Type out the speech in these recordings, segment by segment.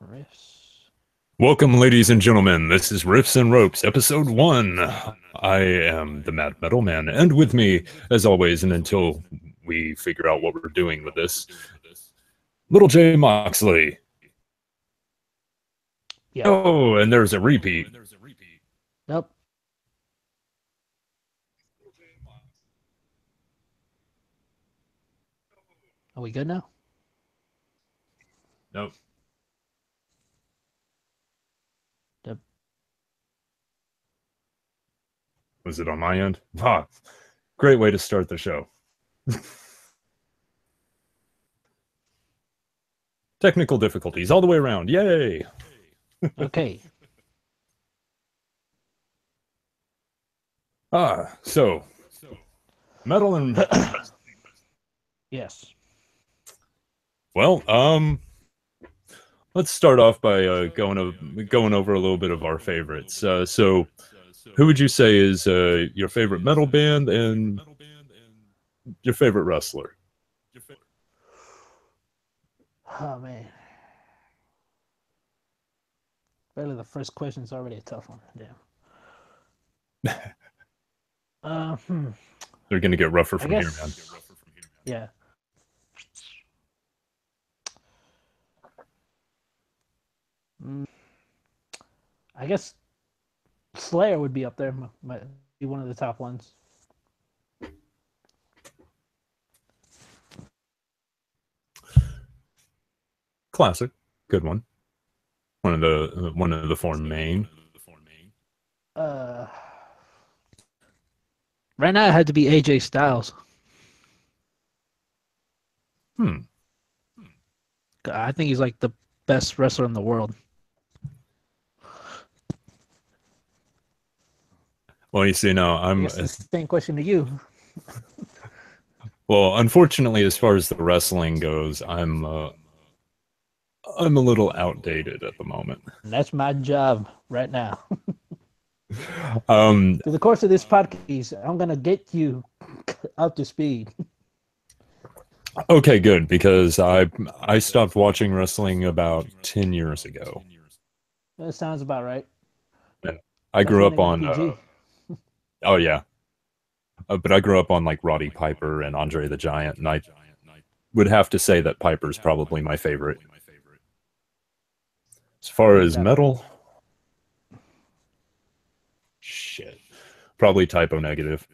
Riffs. Welcome, ladies and gentlemen. This is Riffs and Ropes, episode 1. I am the Mad Metal Man, and with me, as always, and until we figure out what we're doing with this, little J Moxley. Yep. Oh, and there's a repeat. Nope. Are we good now? Nope. Yep. Was it on my end? Ah, great way to start the show. Technical difficulties all the way around. Yay! Okay. So metal and Yes. well, let's start off by going over a little bit of our favorites. So, who would you say is your favorite metal band and your favorite wrestler? Oh man. Really, the first question is already a tough one. Damn. Uh, hmm. They're gonna get rougher I from here, man. guess. Yeah. Mm, I guess Slayer would be up there. Might be one of the top ones. Classic, good one. One of the four main. Uh, right now it had to be AJ Styles. Hmm. I think he's like the best wrestler in the world. Well, you see, now I I'm guess the same question to you. well. Unfortunately, as far as the wrestling goes, I'm a little outdated at the moment. And that's my job right now. Um, Through the course of this podcast, I'm gonna get you up to speed. okay, good because I stopped watching wrestling about 10 years ago. That sounds about right. And I grew up Definitely not on PG. oh yeah, but I grew up on like Roddy Piper and Andre the Giant, and I would have to say that Piper's probably my favorite. As far No as doubt about it. metal, shit, probably Typo Negative.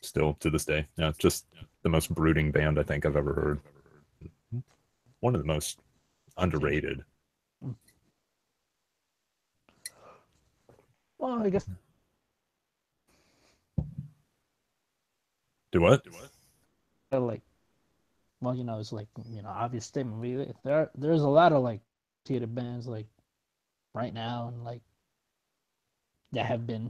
Still to this day, yeah, just the most brooding band I think I've ever heard. One of the most Jeez. underrated. Well, I guess Do what? like, well, it's like obvious statement. There's a lot of like theater bands like right now and like that have been.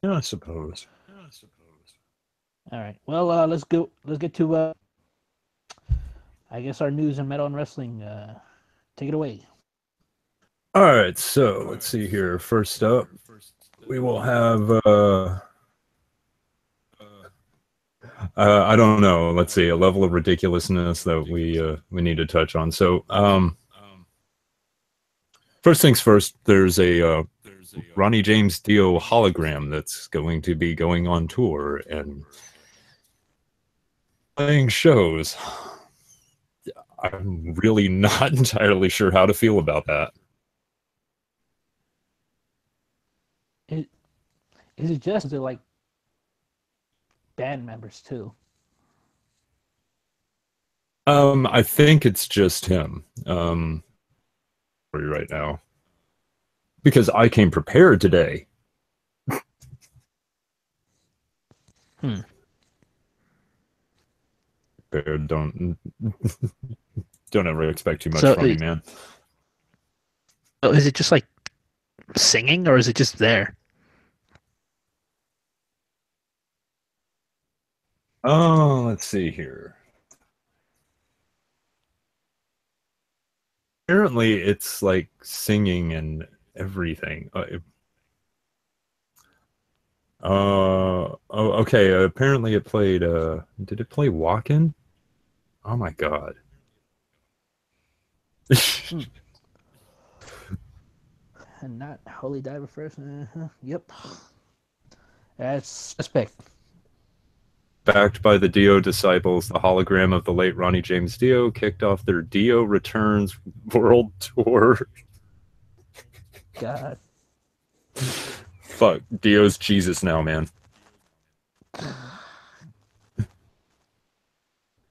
Yeah, I suppose. All right. Well, let's go. Let's get to I guess our news and metal and wrestling. Take it away. All right, so let's see here. First up, we will have I don't know. Let's see, a level of ridiculousness that we need to touch on. So, first things first, there's a Ronnie James Dio hologram that's going to be going on tour and playing shows. I'm really not entirely sure how to feel about that. Is, is it just the like band members too? I think it's just him. For you right now because I came prepared today. Hmm. Prepared, don't ever expect too much So, from me, man. so is it just like singing or is it just there? Oh, let's see here. Apparently, it's like singing and everything. Okay. Apparently, it played. Did it play Walkin'? Oh my god. Hmm. And not Holy Diver first. Yep. That's suspect. Backed by the Dio disciples, the hologram of the late Ronnie James Dio kicked off their Dio Returns World Tour. God. Fuck, Dio's Jesus now, man.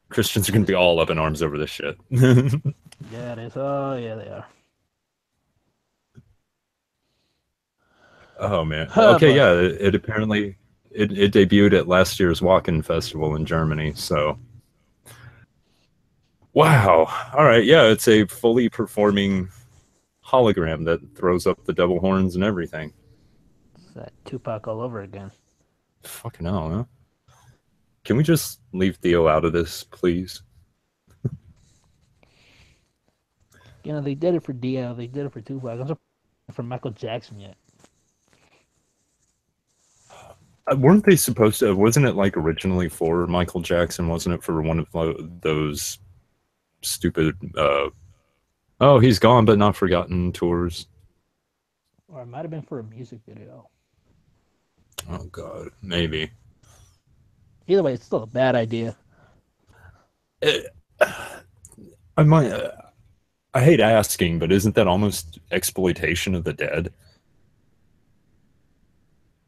Christians are gonna be all up in arms over this shit. Yeah, it is. Oh, yeah, they are. Oh man. Oh Okay, boy. yeah. It apparently it debuted at last year's Walk-In Festival in Germany. So wow. All right. Yeah, it's a fully performing hologram that throws up the devil horns and everything. It's that Tupac all over again. Fucking hell, huh? Can we just leave Theo out of this, please? You know, they did it for Dio. They did it for Tupac. I'm surprised for Michael Jackson yet. Weren't they supposed to? Wasn't it like originally for Michael Jackson? Wasn't it for one of those stupid? Oh, he's gone but not forgotten tours. Or it might have been for a music video. Oh God, maybe. Either way, it's still a bad idea. It, I might. I hate asking, but isn't that almost exploitation of the dead?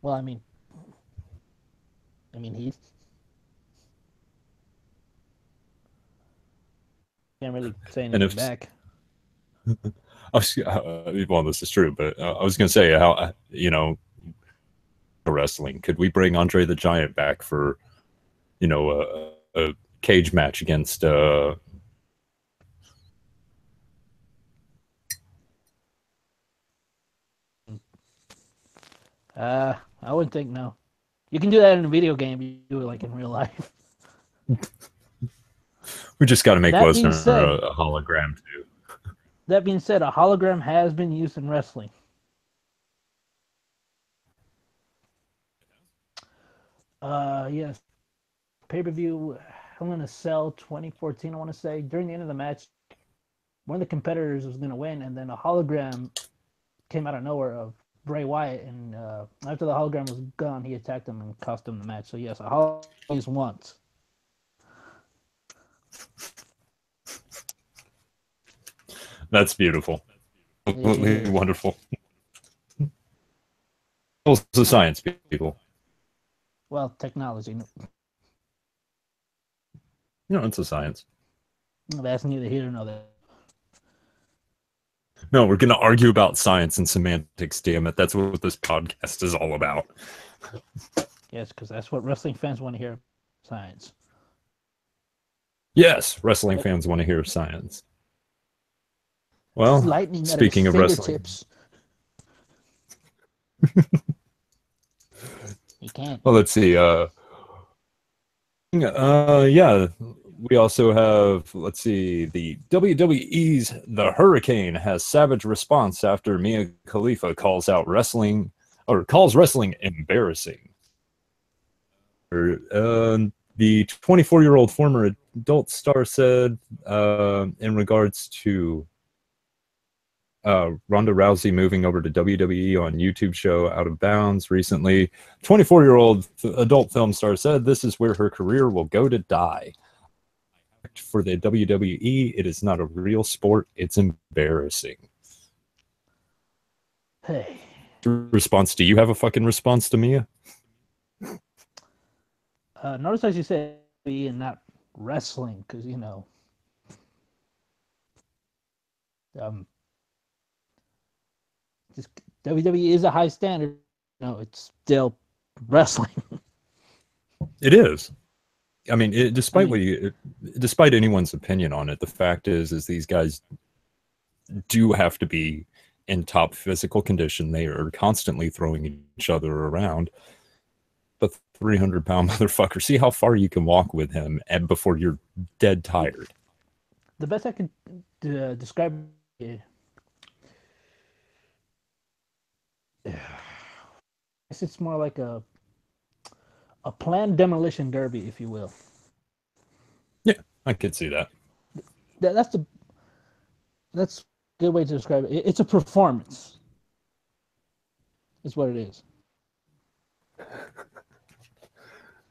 Well, he can't really say And anything if back. well, this is true, but I was going to say how wrestling. Could we bring Andre the Giant back for a cage match against I wouldn't think no. You can do that in a video game. You do it like in real life. we just got to make That being Lesnar said, a hologram too. a hologram has been used in wrestling. Yes, pay per view. Hell in a Cell 2014. I want to say during the end of the match, one of the competitors was going to win, and then a hologram came out of nowhere of Bray Wyatt, and after the hologram was gone, he attacked him and cost him the match. So yes, a hologram used once. That's beautiful, It absolutely is. wonderful. Also, science people. Well, technology. It's a science. That's neither here nor there. No, we're going to argue about science and semantics. Damn it, that's what this podcast is all about. Yes, because that's what wrestling fans want to hear. Science. Yes, wrestling But fans want to hear science. Well, lightning at his speaking of wrestling, fingertips. He can't. well, let's see. Yeah, we also have, let's see, the WWE's The Hurricane has savage response after Mia Khalifa calls wrestling embarrassing. The 24-year-old former adult star said in regards to Ronda Rousey moving over to WWE on YouTube show Out of Bounds recently. 24-year-old adult film star said this is where her career will go to die. For the WWE, it is not a real sport. It's embarrassing. Hey. Response, do you have a fucking response to Mia? Notice as you said, and not wrestling, because um, just WWE is a high standard. No, it's still wrestling. It is. I mean, I mean, despite anyone's opinion on it, the fact is these guys do have to be in top physical condition. They are constantly throwing each other around. But 300-pound motherfucker, see how far you can walk with him, and before you're dead tired. the best I could describe it, I guess it's more like a a planned demolition derby, if you will. Yeah, I could see that. That's a good way to describe it. It's a performance. Is what it is.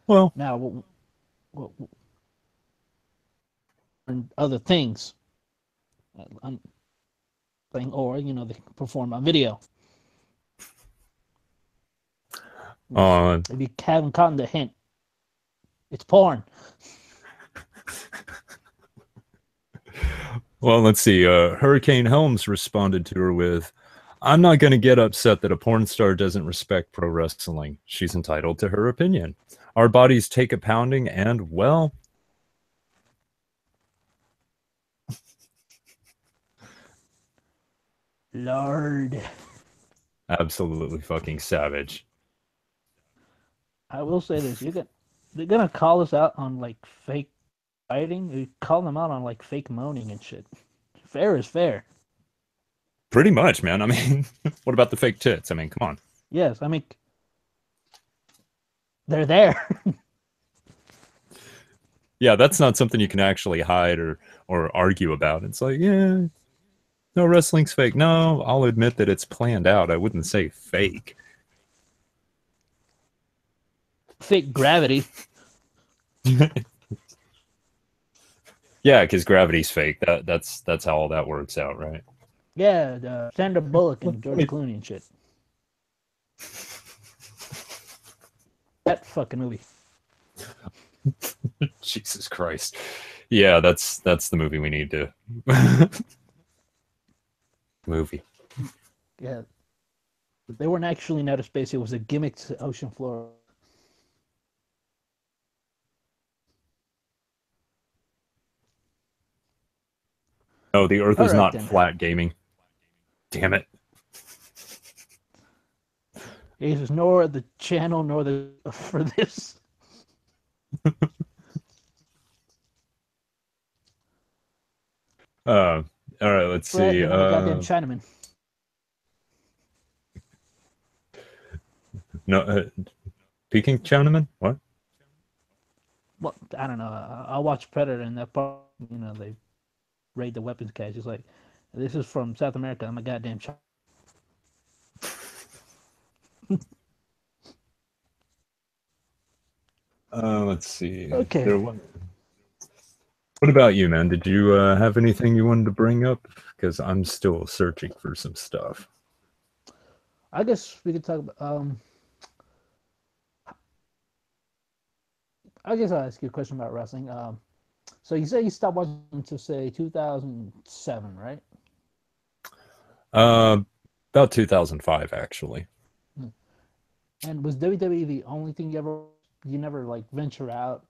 Well, Now, and other things, or they can perform on video. uh, If you haven't gotten the hint, it's porn. well, let's see. Hurricane Helms responded to her with, "I'm not going to get upset that a porn star doesn't respect pro wrestling. She's entitled to her opinion. Our bodies take a pounding, and well." Lord, Absolutely fucking savage. I will say this: they're gonna call us out on like fake fighting. You call them out on like fake moaning and shit. Fair is fair. Pretty much, man. I mean, what about the fake tits? I mean, come on. Yes, I mean they're there. Yeah, that's not something you can actually hide or argue about. It's like, yeah, no, wrestling's fake. No, I'll admit that it's planned out. I wouldn't say fake. Fake gravity. Yeah, because gravity's fake. That's how all that works out, right? Yeah, Sandra Bullock and Let George me- Clooney and shit. That fucking movie. Jesus Christ. Yeah, that's the movie we need to movie. Yeah, they weren't actually in outer space. It was a gimmick to ocean floor. No, the Earth All is right not then. flat, gaming. Damn it. Jesus, nor the channel nor the for this. All right, let's Brett, see. I'm a goddamn Chinaman. No, Peking Chinaman? What? Well, I don't know. I watch Predator and that part. They raid the weapons cache. It's like, this is from South America. I'm a goddamn Chinaman. Let's see. Okay. There was. What about you, man? Did you have anything you wanted to bring up? Because I'm still searching for some stuff. I guess we could talk about. I guess I'll ask you a question about wrestling. So you say you stopped watching to say 2007, right? Uh, about 2005, actually. Hmm. And was WWE the only thing you never like venture out,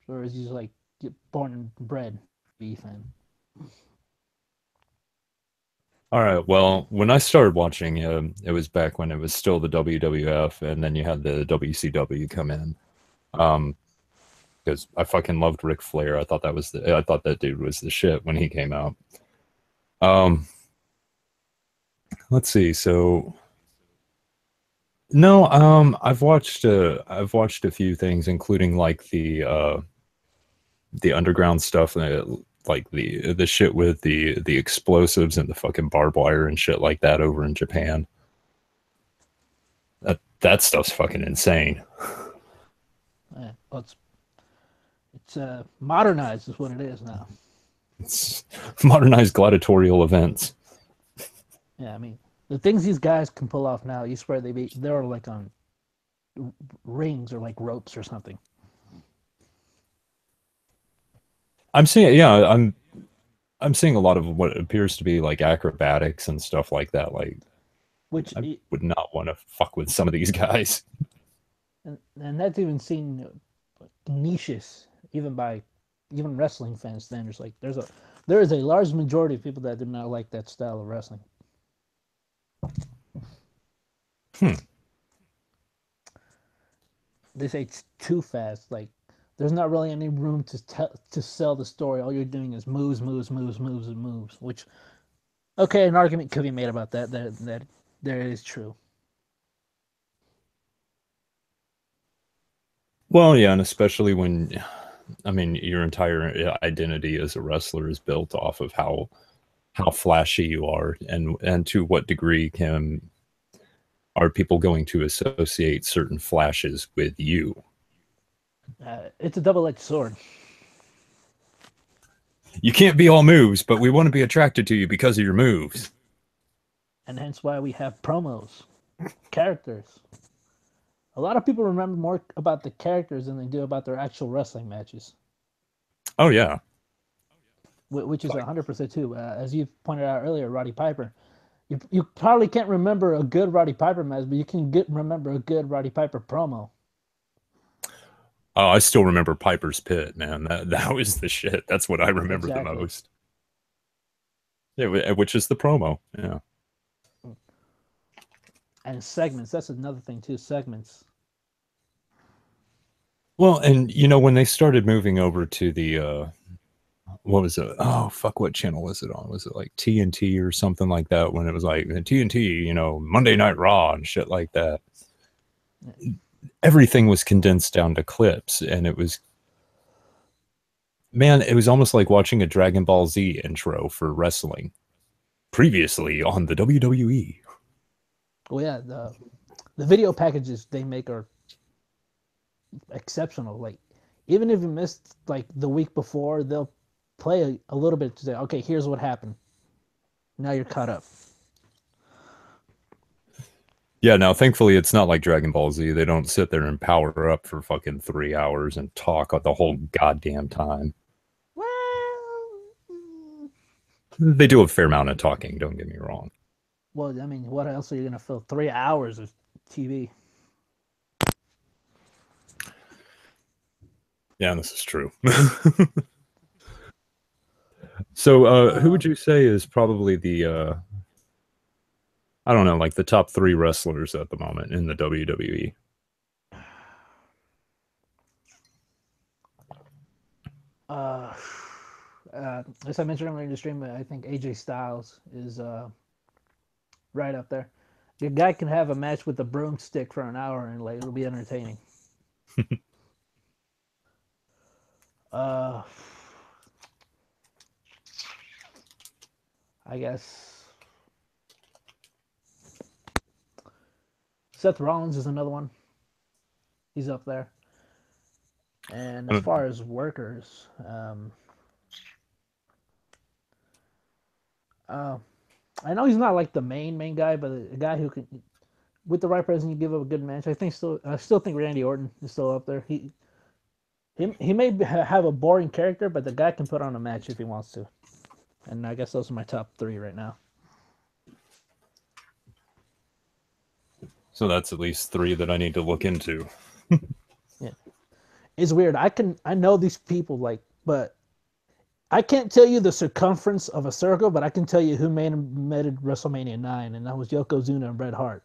or is you just like get born and bred WWE fan? All right. Well, when I started watching, it was back when it was still the WWF, and then you had the WCW come in. Because I fucking loved Ric Flair. I thought that dude was the shit when he came out. Um, let's see. So no, I've watched a few things, including like the underground stuff, like the shit with the explosives and the fucking barbed wire and shit like that over in Japan. That stuff's fucking insane. Well, it's modernized is what it is now. It's modernized gladiatorial events. Yeah, I mean the things these guys can pull off now. You swear they're like on rings or like ropes or something. I'm seeing, yeah, I'm seeing a lot of what appears to be like acrobatics and stuff like that. Like, Which I would not want to fuck with some of these guys. and that's even seen niches even by even wrestling fan standards. Like there is a large majority of people that do not like that style of wrestling. Hmm. They say it's too fast. Like there's not really any room to sell the story. All you're doing is moves, moves, moves, moves, and moves. Which okay, an argument could be made about that. That is true. Well, yeah, and especially when, I mean, your entire identity as a wrestler is built off of how flashy you are, and to what degree can are people going to associate certain flashes with you. It's a double-edged sword. You can't be all moves, but we want to be attracted to you because of your moves. And hence why we have promos, characters. A lot of people remember more about the characters than they do about their actual wrestling matches, Oh yeah. which is 100% too. As you pointed out earlier, Roddy Piper. You probably can't remember a good Roddy Piper match, but you can remember a good Roddy Piper promo. Oh, I still remember Piper's Pit, man. That was the shit. That's what I remember the Exactly. most. Yeah, which is the promo. Yeah. And segments. That's another thing too. Segments. Well, and when they started moving over to the what was it? Oh fuck, what channel was it on? Was it like TNT or something like that? When it was like TNT, Monday Night Raw and shit like that. Everything was condensed down to clips, and it was, man, it was almost like watching a Dragon Ball Z intro for wrestling. Previously on the WWE. Well, yeah, the video packages they make are exceptional. Like, even if you missed like the week before, they'll play a little bit to say, okay, here's what happened. Now you're caught up. Yeah, now thankfully it's not like Dragon Ball Z. They don't sit there and power up for fucking 3 hours and talk the whole goddamn time. Well, They do a fair amount of talking, don't get me wrong. well, I mean, what else are you gonna fill 3 hours of TV? Yeah, this is true. So, who would you say is probably the I don't know, like the top 3 wrestlers at the moment in the WWE? Uh, as I mentioned earlier in the stream, I think AJ Styles is right up there. The guy can have a match with a broomstick for an hour and like it'll be entertaining. Uh, I guess Seth Rollins is another one. He's up there. And as far as workers, uh, I know he's not like the main guy, but a guy who can, with the right person, you give up a good match. I still think Randy Orton is still up there. He may have a boring character, but the guy can put on a match if he wants to. And I guess those are my top 3 right now. So that's at least 3 that I need to look into. Yeah, it's weird. I know these people like, but I can't tell you the circumference of a circle, but I can tell you who made it WrestleMania 9, and that was Yokozuna and Bret Hart.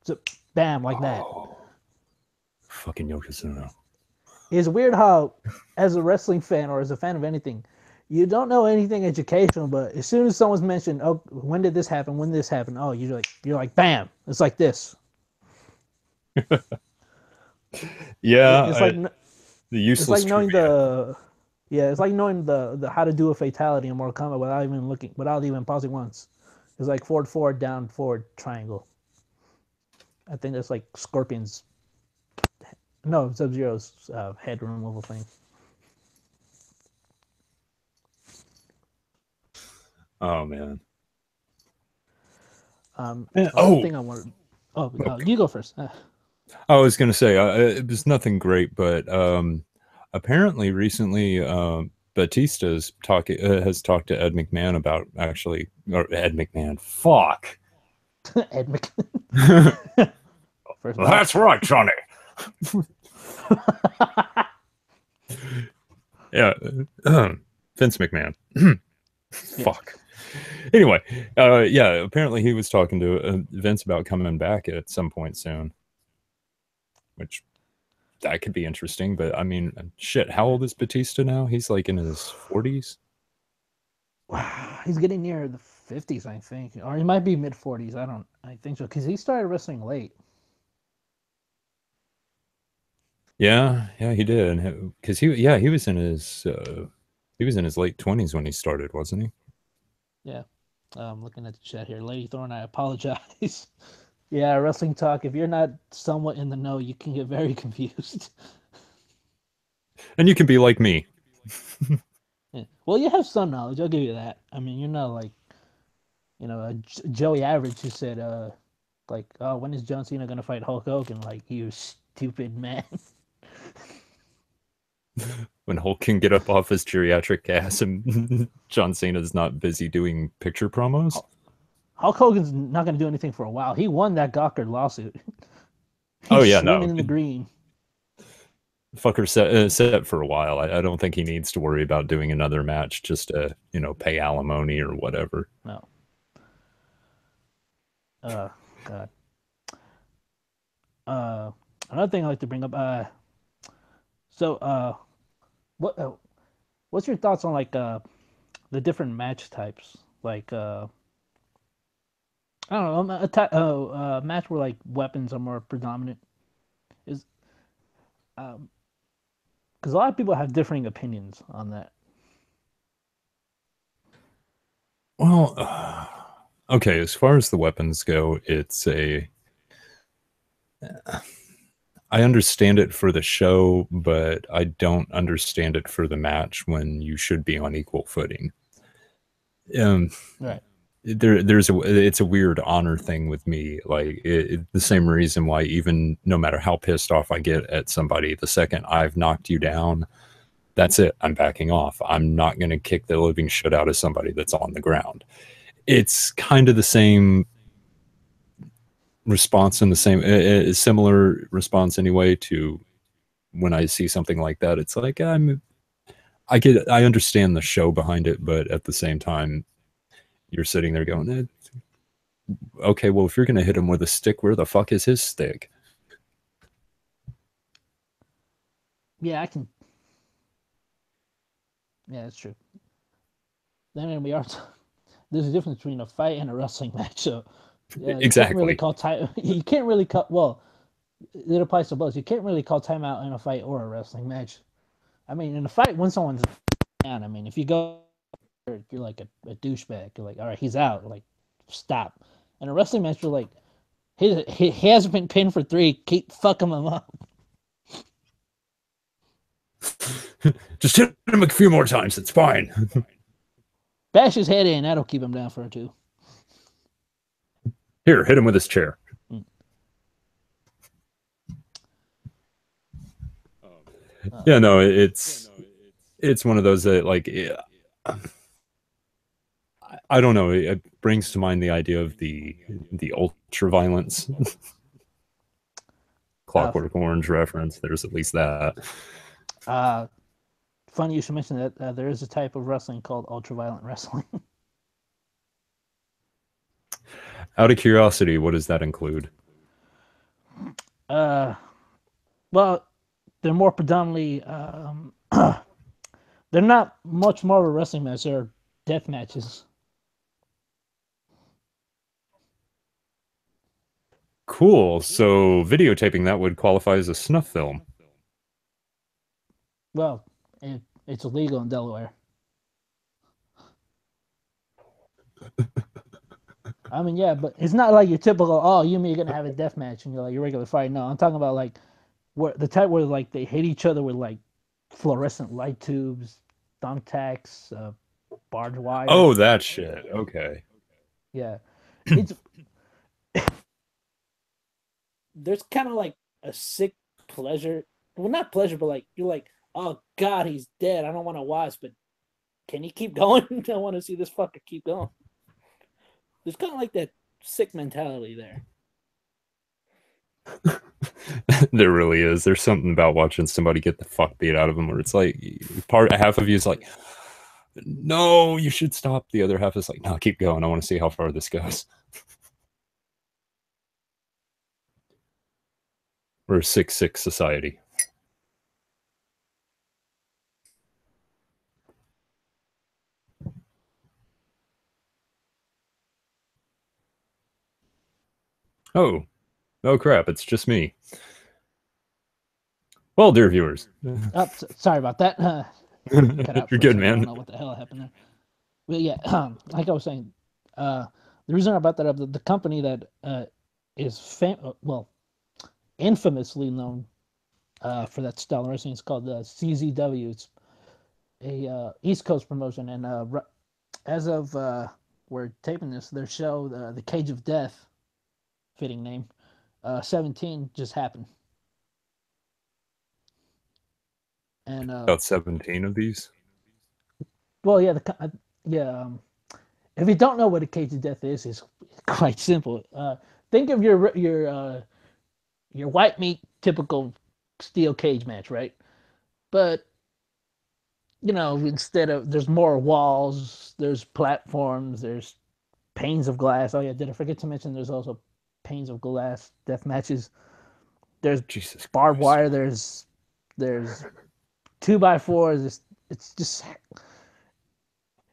So, bam, like that. Fucking Yokozuna. It's weird how, as a wrestling fan or as a fan of anything, you don't know anything educational, but as soon as someone's mentioned, oh, when did this happen? When did this happen? Oh, you're like, bam, it's like this. It's Yeah, like the it's useless like knowing trivia. it's like knowing the how to do a fatality in Mortal Kombat without even pausing once. It's like forward, down, forward, triangle. I think that's like Scorpion's. No, Sub Zero's head removal thing. Oh man. Other thing I wanted. Oh, you go first. I was going to say it was nothing great, but apparently recently has talked to Ed McMahon about actually, or Ed McMahon. Fuck. Ed first That's botch. right, Johnny. Yeah, Vince McMahon. Fuck. Anyway, yeah, apparently he was talking to Vince about coming back at some point soon, which that could be interesting. But I mean, shit, how old is Batista now? He's like in his 40s. Wow, he's getting near the 50s, I think, or he might be mid 40s. I think so because he started wrestling late. Yeah, yeah, he did. Because yeah, he was in his late 20s when he started, wasn't he? Yeah. Looking at the chat here, Lady Thorn, I apologize. Yeah, wrestling talk. If you're not somewhat in the know, you can get very confused. And you can be like me. Yeah. Well, you have some knowledge. I'll give you that. I mean, you're not like Joey Average who said, like, oh, when is John Cena gonna fight Hulk Hogan? Like, you stupid man. When Hulk can get up off his geriatric ass and John Cena's not busy doing picture promos. Hulk Hogan's not gonna do anything for a while. He won that Gawker lawsuit. Oh He's yeah, swimming no, in the green. fucker set for a while. I don't think he needs to worry about doing another match just to pay alimony or whatever. No. God. Uh, Another thing I like to bring up. So what what's your thoughts on like the different match types? Like I don't know, a match where like weapons are more predominant is because a lot of people have differing opinions on that. Well, okay. As far as the weapons go, I understand it for the show, but I don't understand it for the match when you should be on equal footing. Um, Right. it's a weird honor thing with me. Like the same reason why even no matter how pissed off I get at somebody, the second I've knocked you down, that's it. I'm backing off. I'm not going to kick the living shit out of somebody that's on the ground. It's kind of the same response and the same similar response anyway to when I see something like that. It's like I understand the show behind it, but at the same time, you're sitting there going, okay, well, if you're going to hit him with a stick, where the fuck is his stick? Yeah, I can. Yeah, that's true. Then we are. There's a difference between a fight and a wrestling match. So you can't really Exactly. call time. You can't really call. Well, it applies to both. You can't really call timeout in a fight or a wrestling match. I mean, in a fight, when someone's down, I mean, if you go, you're like a douchebag. You're like, all right, he's out. Like, stop. In a wrestling match, you're like, he hasn't been pinned for three. Keep fucking him up. Just hit him a few more times. It's fine. Bash his head in. That'll keep him down for a two. Here, hit him with his chair. Mm. Yeah, no, it's one of those that like I don't know. It brings to mind the idea of the ultra violence. Uh, Clockwork Orange reference. There's at least that. uh, Funny you should mention that there is a type of wrestling called ultraviolent wrestling. Out of curiosity, what does that include? uh, well, they're more predominantly they're not much more of a wrestling match. They're death matches. Cool. So videotaping that would qualify as a snuff film. Well, it's illegal in Delaware. I mean, yeah, but it's not like your typical. Oh, you mean you're gonna have a death match and you're like your regular fight? No, I'm talking about like where the type where like they hit each other with like fluorescent light tubes, thumbtacks, barbed wire. Oh, that shit. Okay. Yeah, it's there's kind of like a sick pleasure. Well, not pleasure, but like you're like, oh god, he's dead. I don't want to watch, but can he keep going? I want to see this fucker keep going. There's kind of like that sick mentality there. There really is. There's something about watching somebody get the fuck beat out of them where it's like half of you is like, no, you should stop. The other half is like, no, keep going. I want to see how far this goes. We're a 6-6 society. Oh, oh crap! It's just me. Well, dear viewers, Oh, sorry about that. Cut out you're for a good, second. I don't man. know what the hell happened there. But yeah, like I was saying, the reason I brought that up, the company that is well, infamously known for that style of wrestling is called CZW. It's a East Coast promotion, and as of we're taping this, their show, the Cage of Death, fitting name, 17 just happened, and About 17 of these. well, yeah, yeah. If you don't know what a Cage of Death is, it's quite simple. Think of your white meat typical steel cage match, right? But instead of there's more walls, there's platforms, there's panes of glass. Oh yeah, did I forget to mention there's also panes of glass death matches. There's Jesus barbed Christ. wire. There's 2x4s. It's just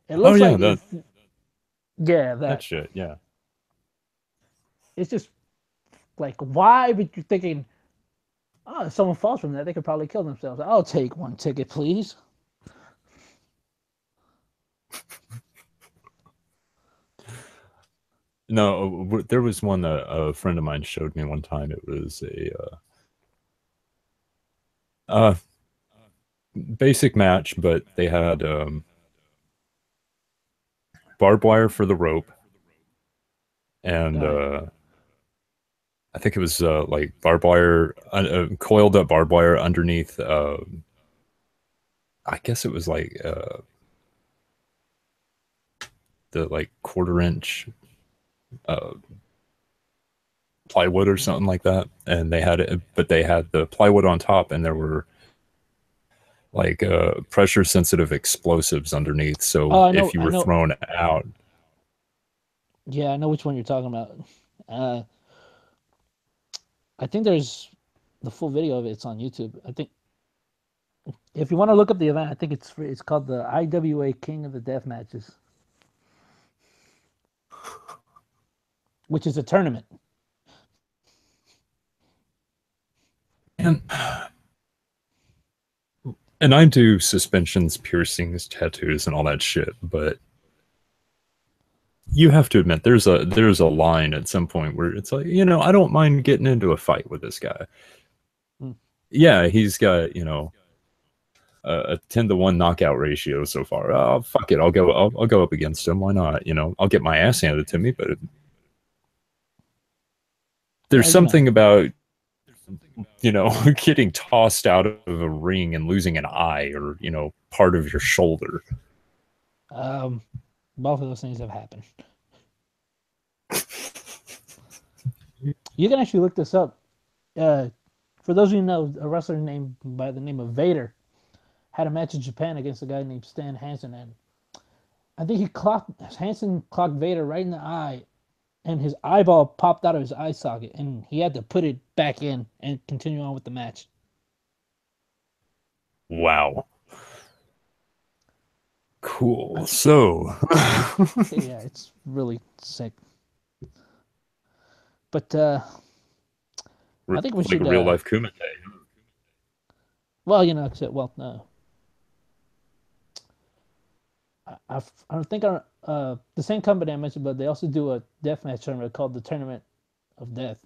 it Oh looks yeah, like if yeah that that shit. Yeah. it's just like why? But you're thinking, oh, if someone falls from that, they could probably kill themselves. I'll take one ticket, please. No, there was one that a friend of mine showed me one time. It was a uh, basic match, but they had barbed wire for the rope, and All right. I think it was like barbed wire, coiled up barbed wire underneath. I guess it was like the like quarter-inch uh, plywood or something like that, and they had it, but they had the plywood on top, and there were like pressure sensitive explosives underneath. So Oh, I know. if you I were know. thrown out, Yeah, I know which one you're talking about. Uh, I think there's the full video of it. It's on YouTube. I think if you want to look up the event, I think it's called the IWA King of the Death Matches, which is a tournament. and and I do suspensions, piercings, tattoos, and all that shit, but you have to admit there's a line at some point where it's like, I don't mind getting into a fight with this guy. Mm. Yeah, he's got a 10-to-1 knockout ratio so far. Oh, fuck it, I'll go up against him. Why not? I'll get my ass handed to me, but there's Well, something about getting tossed out of a ring and losing an eye or part of your shoulder. um, both of those things have happened. You can actually look this up. Uh, for those of you who know, a wrestler named by the name of Vader had a match in Japan against a guy named Stan Hansen, and I think Hansen clocked Vader right in the eye, and his eyeball popped out of his eye socket, and he had to put it back in and continue on with the match. Wow. I, Cool. So, yeah, it's really sick. But I think we like a should. real life Kumite. Well, except well, no. I don't think the same company I mentioned, but they also do a deathmatch tournament called the Tournament of Death.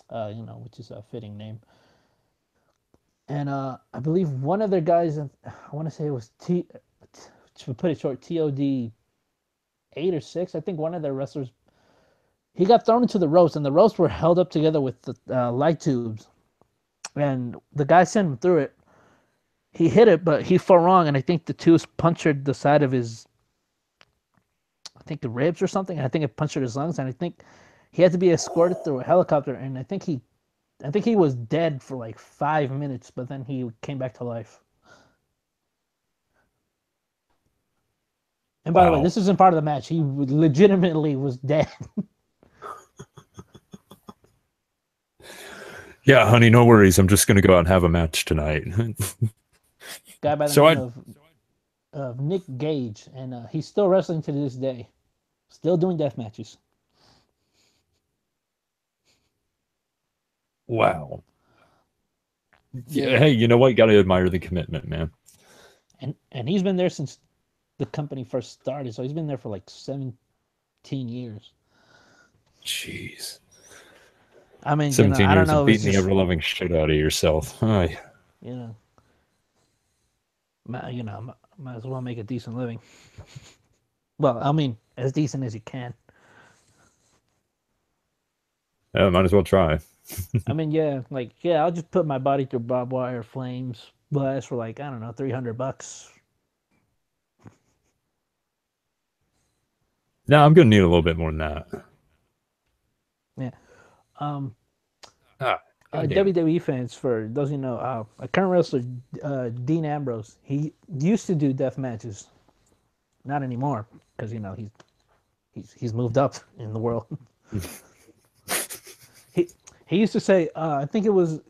Which is a fitting name. And I believe one of their guys, I want to say it was to put it short, TOD 8 or 6. I think one of their wrestlers he got thrown into the ropes, and the ropes were held up together with the light tubes. And the guy sent him through it. He hit it, but he fell wrong, and I think the tubes punctured the side of his, I think the ribs or something. I think it punctured his lungs, and I think he had to be escorted through a helicopter. And I think he was dead for like 5 minutes, but then he came back to life. And by the way, Wow. this isn't part of the match. He legitimately was dead. Yeah, honey, no worries. I'm just gonna go out and have a match tonight. Guy by the so name I of Nick Gage, and he's still wrestling to this day, still doing death matches. wow. Yeah, Yeah, hey, you know what? You got to admire the commitment, man. and he's been there since the company first started, so he's been there for like 17 years. Jeez. I mean, 17 I don't years of know if it's beating the just, ever loving shit out of yourself. Ay. you know, might as well make a decent living. Well, I mean, as decent as you can. Yeah, might as well try. I mean, yeah, like yeah, I'll just put my body through barbed wire, flames, blast for like I don't know, $300. Now I'm gonna need a little bit more than that. Yeah. Um, Ah, goddamn. WWE fans, for those you know, a current wrestler, Dean Ambrose, he used to do death matches, not anymore because he's moved up in the world. he he used to say, I think it was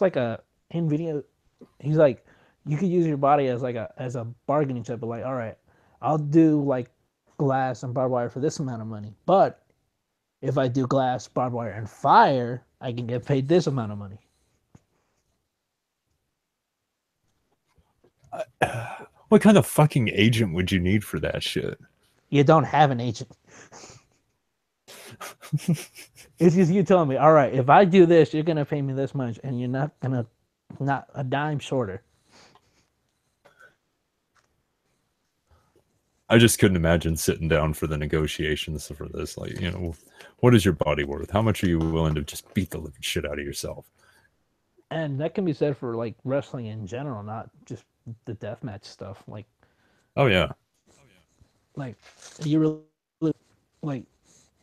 like a in video. He's like, you could use your body as like a bargaining chip, but like, all right, I'll do like glass and barbed wire for this amount of money, but if I do glass, barbed wire, and fire, I can get paid this amount of money. What kind of fucking agent would you need for that shit? You don't have an agent. It's just you telling me, all right, if I do this, you're gonna pay me this much, and you're not gonna not a dime shorter. I just couldn't imagine sitting down for the negotiations for this. Like, what is your body worth? How much are you willing to just beat the living shit out of yourself? And that can be said for like wrestling in general, not just the deathmatch stuff. Oh yeah, Like you really like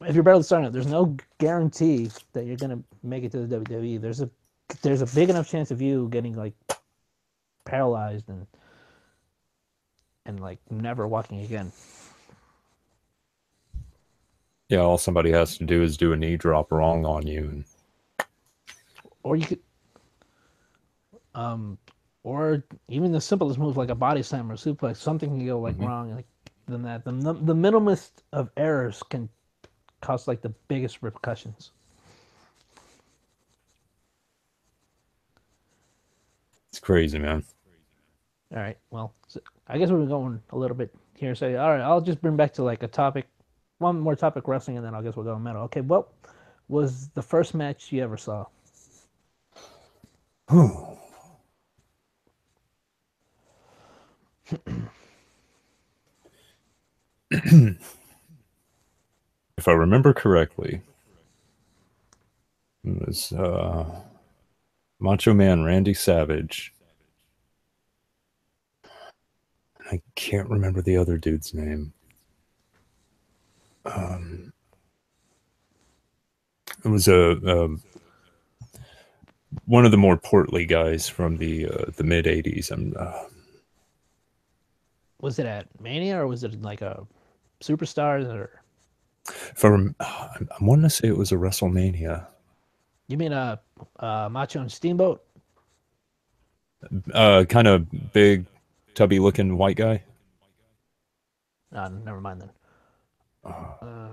if you're barely starting out, there's no guarantee that you're gonna make it to the WWE. There's a big enough chance of you getting like paralyzed and like never walking again. yeah. All somebody has to do is do a knee drop wrong on you, and Or you could um or even the simplest move like a body slam or suplex, something can go like mhm. wrong like than that. The minimalist of errors can cause like the biggest repercussions. It's crazy, man. All right. Well, so I guess we're going a little bit here. Say, all right, I'll just bring back to like a topic, one more topic wrestling, and then I guess we'll go metal. Okay. What was the first match you ever saw? If I remember correctly, it was Macho Man Randy Savage. I can't remember the other dude's name. Um, it was a one of the more portly guys from the mid '80s. Was it at Mania or was it like a Superstars or If I'm wanting to say it was a WrestleMania. you mean Macho and Steamboat? Kind of big, tubby looking white guy. Never mind then.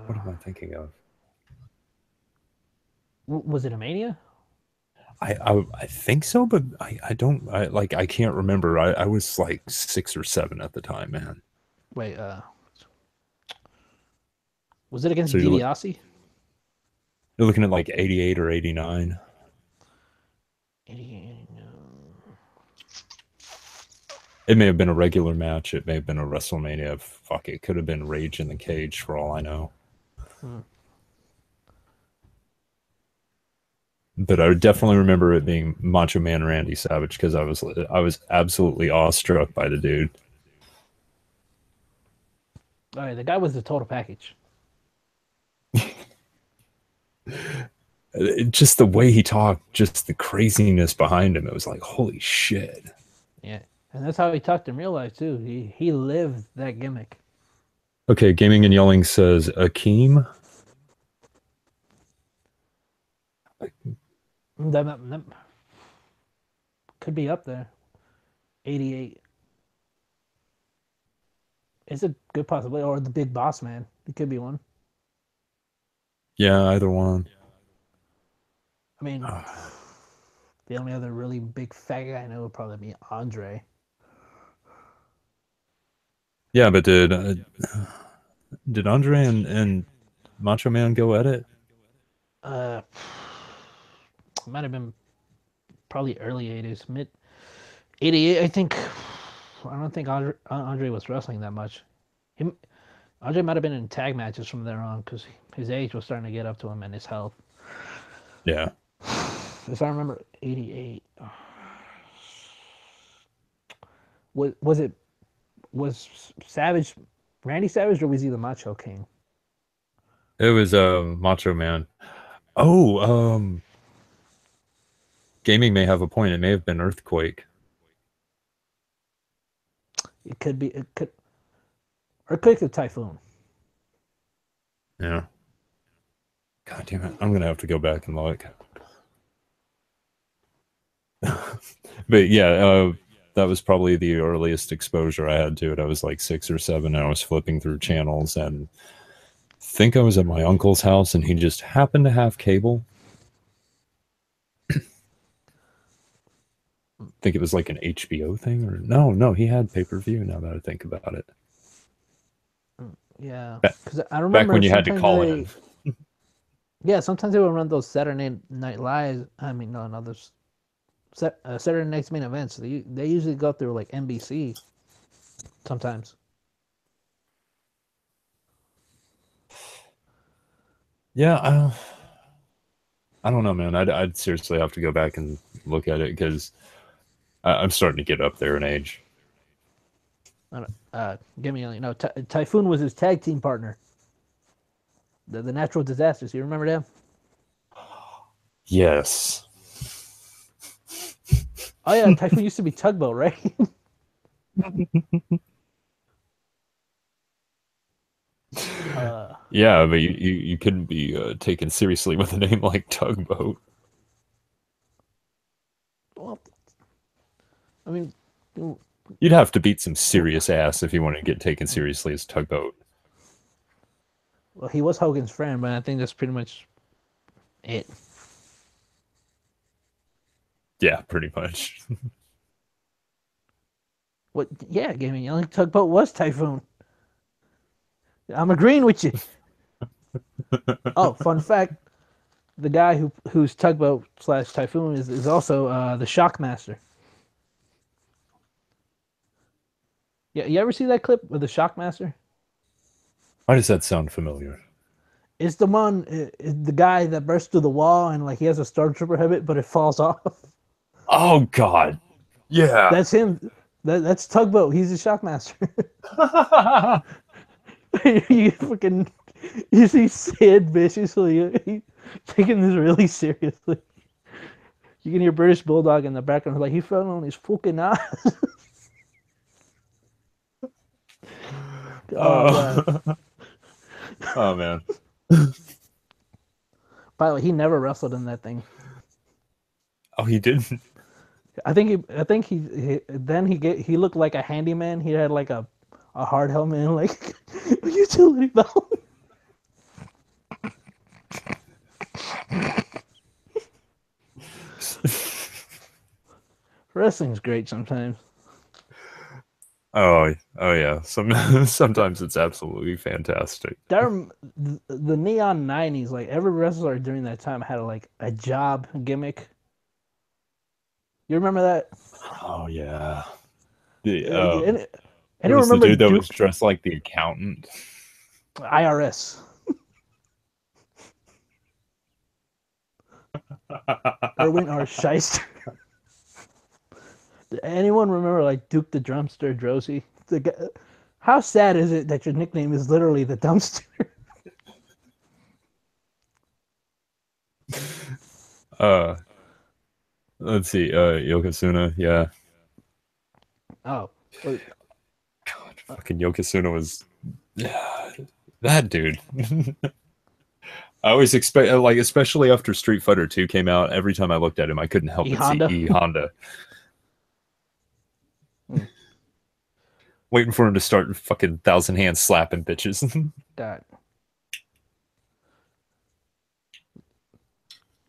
What Uh, am I thinking of? was it a Mania? I think so, but I don't I can't remember. I was like 6 or 7 at the time, man. Wait, was it against So DiBiase? you're looking at like 88 or 89. It may have been a regular match. It may have been a WrestleMania. Fuck, it could have been Rage in the Cage for all I know. Hmm. But I definitely remember it being Macho Man Randy Savage because I was absolutely awestruck by the dude. All right, the guy was the total package. Just the way he talked, just the craziness behind him. It was like, holy shit. Yeah, and that's how he talked in real life too. He lived that gimmick. Okay, Gaming and Yelling says Akeem. That could be up there. 88. It's a good possibility, or the Big Boss Man. It could be one. Yeah, either one. I mean, The only other really big fat guy I know would probably be Andre. Yeah, but did Andre and Macho Man go at it? Uh, might have been probably early '80s, mid '88. I think. I don't think Andre was wrestling that much. Him, Andre might have been in tag matches from there on because his age was starting to get up to him and his health. Yeah. If I remember, '88. Was it was Savage, Randy Savage, or was he the Macho King? It was Macho Man. Oh, gaming may have a point. It may have been Earthquake. It could be. It could. Or it could be Typhoon. Yeah. God damn it. I'm gonna have to go back and look. But yeah, that was probably the earliest exposure I had to it. I was like 6 or 7. I was flipping through channels and think I was at my uncle's house and he just happened to have cable. Think it was like an HBO thing or no, he had pay-per-view now that I think about it. Yeah, Back, because I back remember when you had to sometimes call in. yeah, sometimes they would run those Saturday Night Lives. I mean, no, those Saturday Night's Main Events. They usually go through like NBC sometimes. Yeah, I don't know, man. I'd seriously have to go back and look at it because I'm starting to get up there in age. Give me, Typhoon was his tag team partner. The Natural Disasters. You remember them? Yes. Oh yeah, Typhoon used to be Tugboat, right? Yeah, but you couldn't be taken seriously with a name like Tugboat. Well, I mean, You'd have to beat some serious ass if you want to get taken seriously as Tugboat. well, he was Hogan's friend, but I think that's pretty much it. Yeah, pretty much. What? Yeah, Gaming Young Tugboat was Typhoon. I'm agreeing with you. Oh, fun fact: the guy who's Tugboat slash Typhoon is also the Shockmaster. Yeah, you ever see that clip of the Shockmaster? Why does that sound familiar? It's the one, the guy that bursts through the wall and like he has a stormtrooper helmet, but it falls off. Oh God. Yeah. That's him. That's Tugboat. He's the Shockmaster. You fucking you see Sid viciously he, taking this really seriously. You can hear British Bulldog in the background like he fell on his fucking ass. Oh god. Oh, oh man. By the way, he never wrestled in that thing. Oh, he didn't. He looked like a handyman. He had like a hard helmet and like a utility belt. Wrestling's great sometimes. Oh, oh yeah. Sometimes it's absolutely fantastic. The neon '90s, like every wrestler during that time had like a job gimmick. You remember that? Oh yeah. The And there you was the remember dude that was Duke dressed like the accountant. IRS. Erwin R. Scheister. Anyone remember like Duke the Drumster Drosy? How sad is it that your nickname is literally the dumpster? uh let's see, Yokozuna, yeah. Oh, well, God, fucking Yokozuna was that dude. I always expect, like, especially after Street Fighter 2 came out, every time I looked at him, I couldn't help E but see Honda. E Honda. Waiting for him to start fucking thousand hand slapping bitches. God.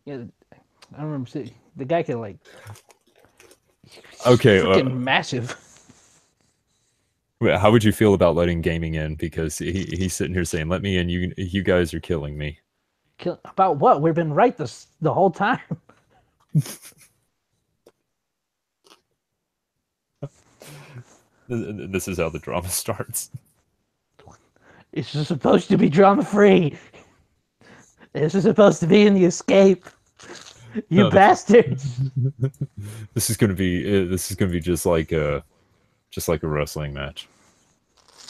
Yeah, I remember seeing the guy can like Okay, freaking massive. how would you feel about letting gaming in? Because he's sitting here saying, "Let me in. You guys are killing me." About what? We've been right the whole time. This is how the drama starts. It's just supposed to be drama free. This is supposed to be in the escape. You No, bastards. this is gonna be just like a wrestling match.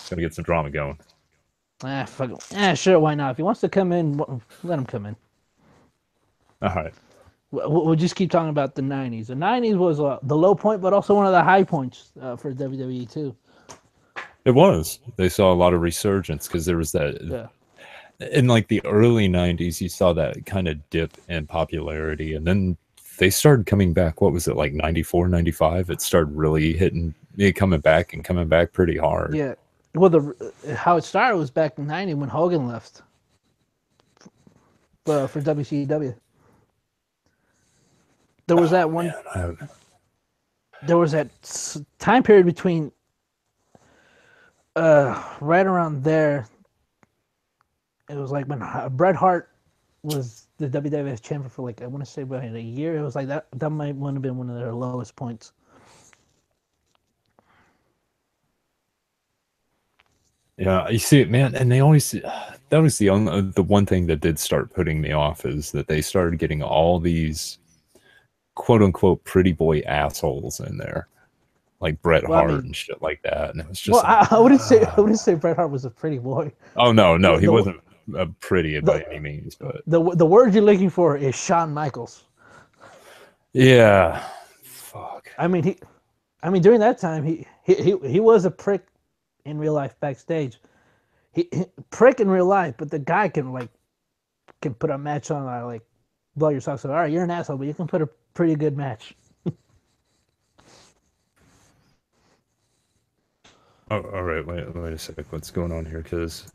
Gonna get some drama going. Fuck it. Sure, why not? If he wants to come in, let him come in. All right. We'll just keep talking about the 90s. The 90s was the low point, but also one of the high points for WWE, too. It was. They saw a lot of resurgence because there was that. Yeah. In like the early 90s, you saw that kind of dip in popularity. And then they started coming back. What was it, like 94, 95? It started really coming back pretty hard. Yeah. Well, how it started was back in 90 when Hogan left for WCW. There was that one. Man, there was that time period between right around there. It was like when Bret Hart was the WWF champion for like, I want to say about a year. It was like that might have been one of their lowest points. Yeah, you see it, man, and they always that was the one thing that did start putting me off is that they started getting all these quote unquote pretty boy assholes in there, like Bret Hart and shit like that, and it was just. Well, I wouldn't say Bret Hart was a pretty boy. Oh no, he wasn't pretty by any means, but the word you're looking for is Shawn Michaels. Yeah, fuck. I mean during that time he was a prick in real life backstage. He prick in real life, but the guy can put a match on like blow your socks off. All right, you're an asshole, but you can put a pretty good match. Oh, all right, wait a sec. What's going on here? Because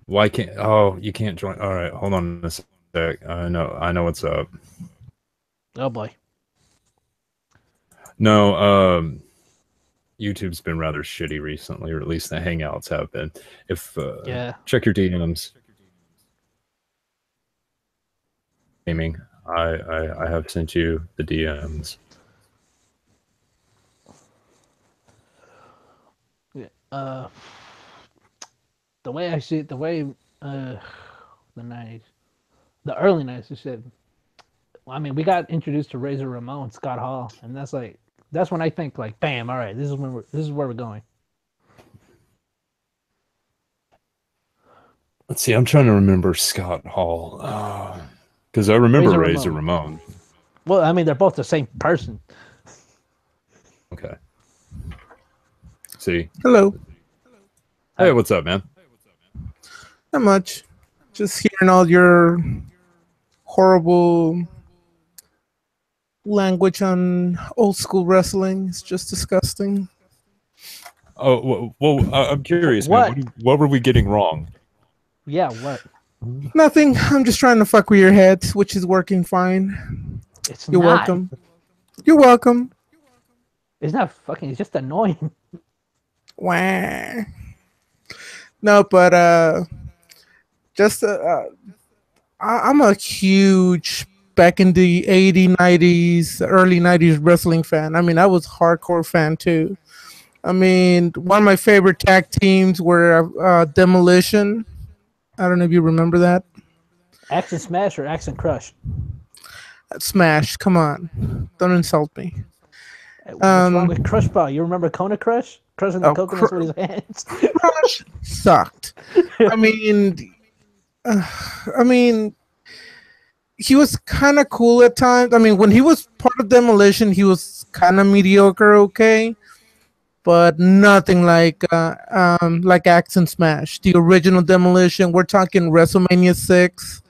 why can't? Oh, you can't join. All right, hold on a sec. I know what's up. Oh boy. No, YouTube's been rather shitty recently, or at least the Hangouts have been. If check your DMs. Gaming, I have sent you the DMs. The way I see it, the '90s, the early '90s, you said. Well, I mean, we got introduced to Razor Ramon, Scott Hall, and that's when I think like, bam, all right, this is where we're going. Let's see, I'm trying to remember Scott Hall because I remember Razor Ramon. Well, I mean, they're both the same person. Okay. See. Hello. Hey, what's up, man? Not much. Just hearing all your horrible language on old school wrestling. It's just disgusting. Oh, well, I'm curious, what? Man. What were we getting wrong? Yeah, what? Nothing. I'm just trying to fuck with your head, which is working fine. You're welcome. You're welcome. It's not fucking. It's just annoying. Wah. No, but just I'm a huge back in the 80s, 90s, early 90s wrestling fan. I mean, I was a hardcore fan too. I mean, one of my favorite tag teams were Demolition. I don't know if you remember that. Axe and Smash or Axe and Crush? Smash. Come on. Don't insult me. What's wrong with Crush Ball? You remember Kona Crush? Crushing the coconuts with his hands? Crush sucked. I mean, he was kind of cool at times. I mean, when he was part of Demolition, he was kind of mediocre, okay? But nothing like Axe and Smash, the original Demolition. We're talking WrestleMania 6.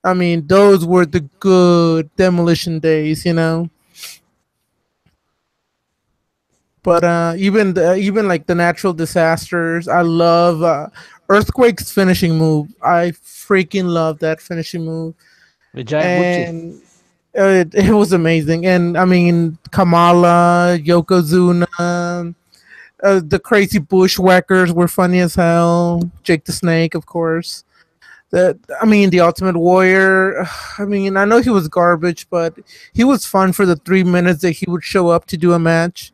I mean, those were the good Demolition days, you know. But even like the Natural Disasters, I love Earthquake's finishing move. I freaking love that finishing move. The giant It was amazing, and I mean Kamala, Yokozuna, the crazy bushwhackers were funny as hell. Jake the Snake, of course. I mean, the Ultimate Warrior. I mean, I know he was garbage, but he was fun for the 3 minutes that he would show up to do a match.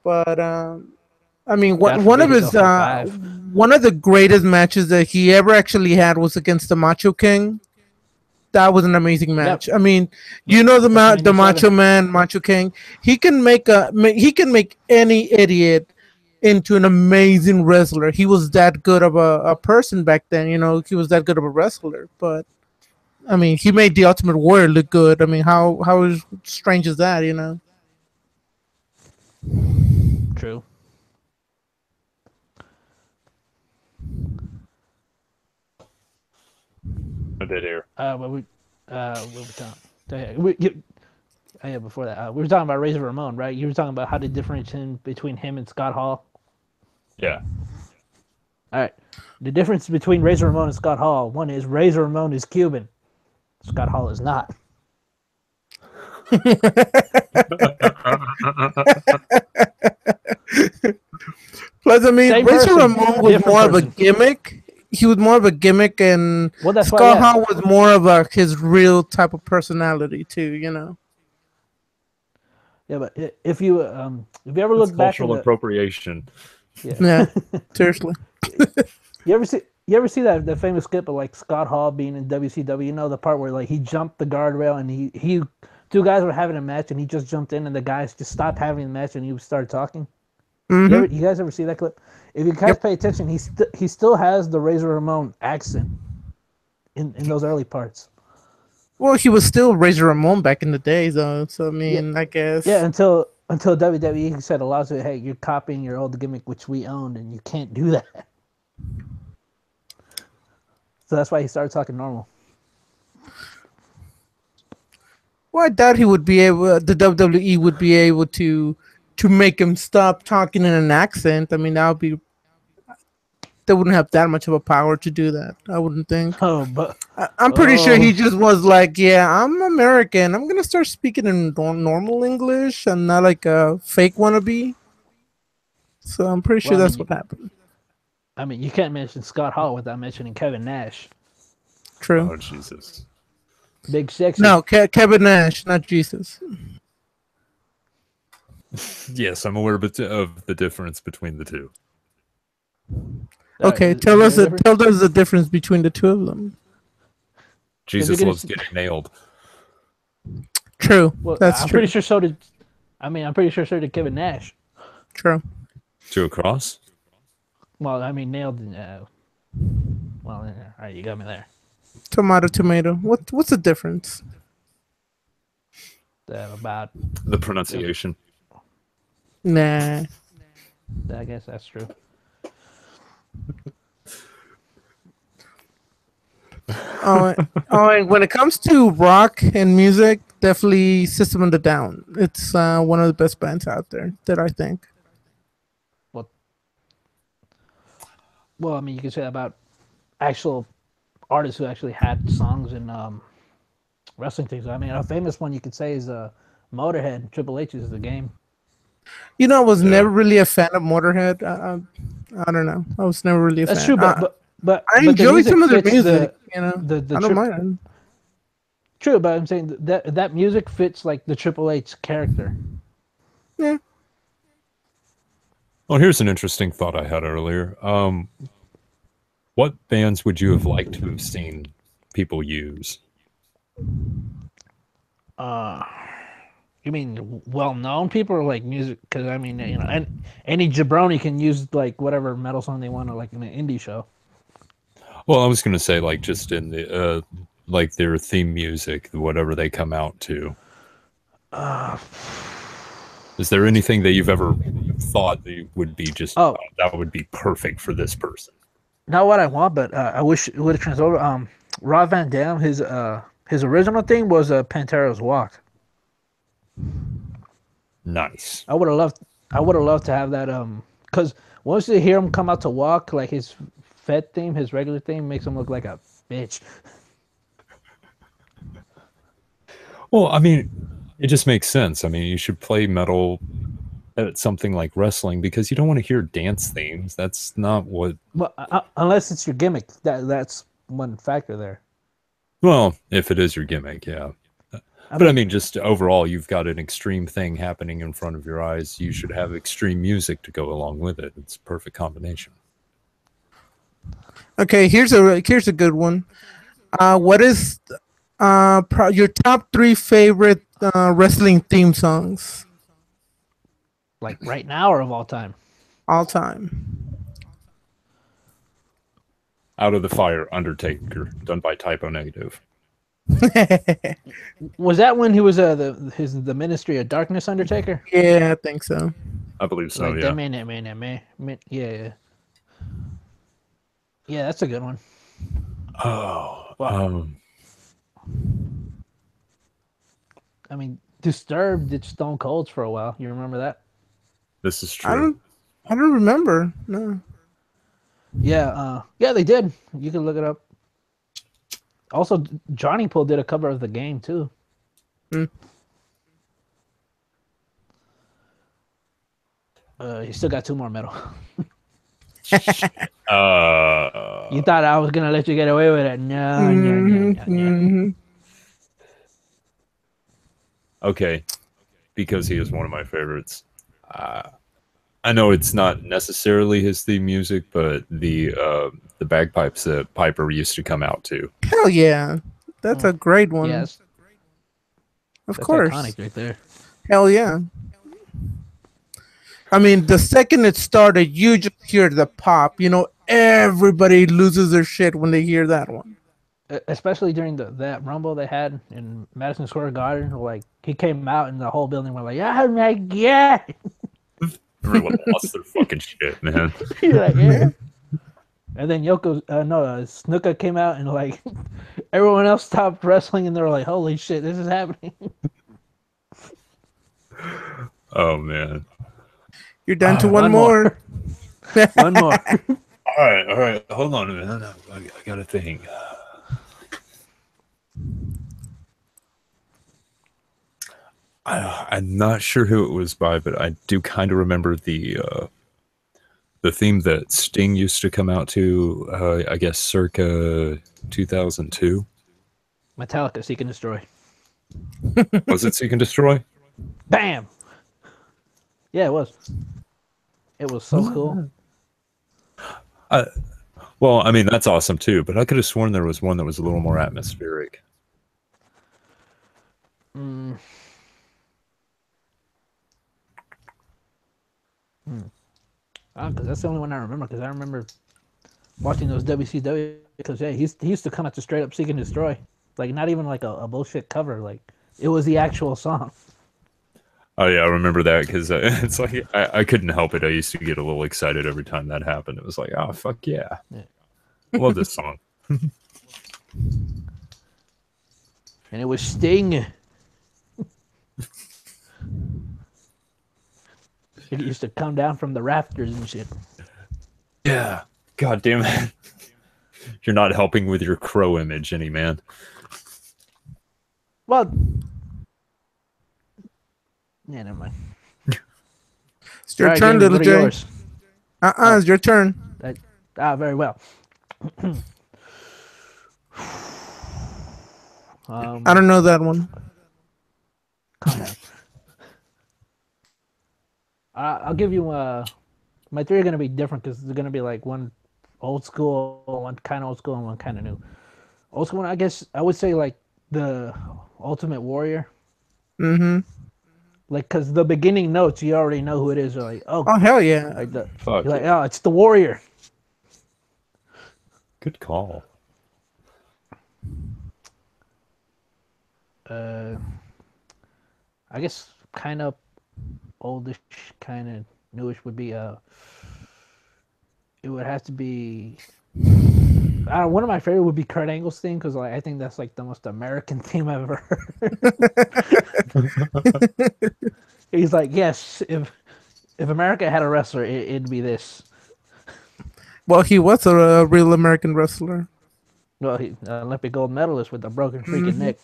But I mean, God one forbid of he go his for 5. one of the greatest matches that he ever actually had was against the Macho King. That was an amazing Yep. match. I mean, you know the WrestleMania 7. Macho Man, Macho King. He can make any idiot into an amazing wrestler. He was that good of a person back then. You know, he was that good of a wrestler. But I mean, he made the Ultimate Warrior look good. I mean, how strange is that? You know. True. A bit here. What we talking? Yeah, before that, we were talking about Razor Ramon, right? You were talking about how to differentiate between him and Scott Hall. Yeah. All right. The difference between Razor Ramon and Scott Hall, one is Razor Ramon is Cuban. Scott Hall is not. Plus, I mean, Same Razor person, Ramon was different more of a person. gimmick. He was more of a gimmick, and Well, that's why, Scott yeah. Hall was more of his real type of personality too. You know. Yeah, but if you ever It's look back cultural appropriation. Yeah, seriously. you ever see that famous clip of like Scott Hall being in WCW? You know the part where like he jumped the guardrail and he two guys were having a match and he just jumped in and the guys just stopped having the match and he started talking. Mm-hmm. You guys ever see that clip? If you guys Yep. pay attention, he still has the Razor Ramon accent in those early parts. Well, he was still Razor Ramon back in the day, though. So I Yeah, mean, I guess. yeah. Until WWE said allows it. Hey, you're copying your old gimmick which we owned, and you can't do that. So that's why he started talking normal. Well, I doubt he would be able. The WWE would be able to make him stop talking in an accent. I mean, that would be. They wouldn't have that much of a power to do that. I wouldn't think. Oh, but I'm pretty sure he just was like, "Yeah, I'm American. I'm gonna start speaking in normal English and not like a fake wannabe." So I'm pretty sure well, that's what happened. I mean, you can't mention Scott Hall without mentioning Kevin Nash. True. Oh Jesus. Big sexy. No, Kevin Nash, not Jesus. Yes, I'm aware of the difference between the two. Okay, Is tell there us a difference? the difference between the two of them. Jesus gonna loves getting nailed. True. Well, That's I'm true. pretty sure so did. I mean, I'm pretty sure so did Kevin Nash. True. To a cross? Well, I mean, nailed. Well, all right, you got me there. Tomato. What's the difference? About. The pronunciation. Nah. I guess that's true. And when it comes to rock and music, definitely System of a Down. It's one of the best bands out there that I think. Well, I mean, you can say that about actual artists who actually had songs in wrestling things. I mean, a famous one you could say is Motorhead. Triple H is the game. You know, I was Yeah. never really a fan of Motorhead. I don't know. I was never really a That's fan. true, but I the enjoy music some of their fits music. You know, the I don't mind. True, but I'm saying that music fits like the Triple H character. Yeah. Well, here's an interesting thought I had earlier. What bands would you have liked to have seen people use? You mean well-known people or like music? Because I mean, you know, and any jabroni can use like whatever metal song they want, or like in an indie show. Well, I was going to say like just in the like their theme music, whatever they come out to. Is there anything that you've ever thought that would be just that would be perfect for this person? Not what I want, but I wish it would have translated. Rob Van Dam, his original thing was Pantero's Walk. Nice. I would have loved to have that. Because once you hear him come out to walk, like his Fed theme, his regular theme makes him look like a bitch. Well, I mean, it just makes sense. I mean, you should play metal at something like wrestling because you don't want to hear dance themes. That's not what. Well, unless it's your gimmick, that's one factor there. Well, if it is your gimmick, yeah. But I mean, just overall, you've got an extreme thing happening in front of your eyes. You should have extreme music to go along with it. It's a perfect combination. Okay, here's a good one. What is your top 3 favorite wrestling theme songs like right now or of all time? all time? Out of the Fire, Undertaker, done by Typo Negative. Was that when he was the Ministry of Darkness Undertaker? Yeah, I think so. I believe so. Like, Yeah. Yeah, that's a good one. Oh. Well, I mean, Disturbed did Stone Cold's for a while. You remember that? This is true. I don't remember. No. Yeah, they did. You can look it up. Also, Johnny Poole did a cover of The Game too. He still got 2 more metal. You thought I was gonna let you get away with it? No. Okay, because he is one of my favorites. I know it's not necessarily his theme music, but the bagpipes that Piper used to come out to. Hell yeah, that's a great one. Yes, of course, iconic right there. Hell yeah. I mean, the second it started, you just hear the pop. You know, everybody loses their shit when they hear that one. Especially during that rumble they had in Madison Square Garden. Like, he came out and the whole building went like, "Oh my god!" Everyone lost their fucking shit, man. You're like, yeah. And then Snuka came out and like everyone else stopped wrestling and they were like, "Holy shit, this is happening!" Oh man. You're down to one more. One more. All right. Hold on a minute. I got to think. I'm not sure who it was by, but I do kind of remember the theme that Sting used to come out to. I guess circa 2002. Metallica, Seek and Destroy. Was it Seek and Destroy? Bam. Yeah, it was. It was so cool. Well, I mean, that's awesome too, but I could have sworn there was one that was a little more atmospheric. Because that's the only one I remember. Because I remember watching those WCW. Because yeah, he used to come out to straight up Seek and Destroy, like not even like a bullshit cover. Like it was the actual song. Oh yeah, I remember that because it's like I couldn't help it. I used to get a little excited every time that happened. It was like, oh fuck yeah, I love this song. And it was Sting. It used to come down from the rafters and shit. Yeah, god damn it, you're not helping with your crow image, any man. Well. Yeah, never mind. It's your turn, little Jay. It's your turn. Very well. I don't know that one. Calm down. I'll give you my 3 are gonna be different because they're gonna be like one old school, one kind of old school, and one kind of new. Old school one, I guess I would say like the Ultimate Warrior. Mm-hmm. Like, cause the beginning notes, you already know who it is. You're like, oh hell yeah! Like you're like, oh, it's the Warrior. Good call. I guess kind of oldish, kind of newish would be it would have to be. One of my favorite would be Kurt Angle's theme because like I think that's like the most American theme I've ever heard. He's like, yes, if America had a wrestler, it'd be this. Well, he was a real American wrestler. Well, he's an Olympic gold medalist with a broken freaking neck.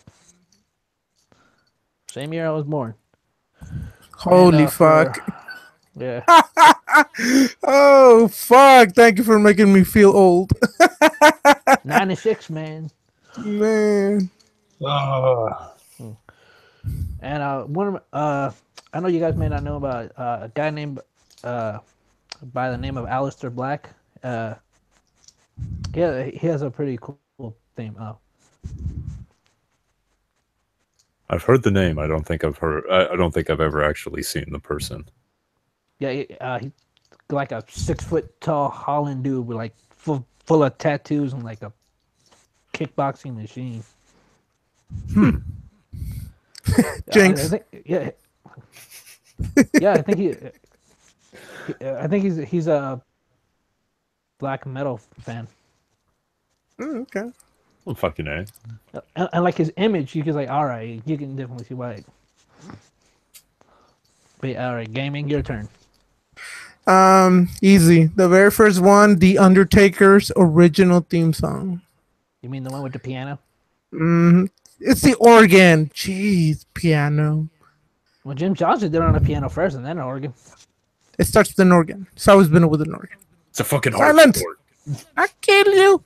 Same year I was born. And Holy fuck. yeah. Oh fuck! Thank you for making me feel old, 96, man. man. Ah. And I know you guys may not know about a guy named uh, by the name of Alistair Black. Yeah, he has a pretty cool theme. I've heard the name. I don't think I've heard. I don't think I've ever actually seen the person. Yeah, he's like a 6 foot tall Holland dude with like full of tattoos and like a kickboxing machine. I Jinx. think yeah, I think I think he's a black metal fan. Okay. Well, fucking A. And like his image, you can like, all right, you can definitely see why. But all right, gaming, your turn. Easy. The very first one, The Undertaker's original theme song. You mean the one with the piano? It's the organ. Jeez, piano. Well, Jim Johnson did it on a piano first, and then an organ. It starts with an organ. It's always been with an organ. It's a fucking Silent! hard sport. I kill you.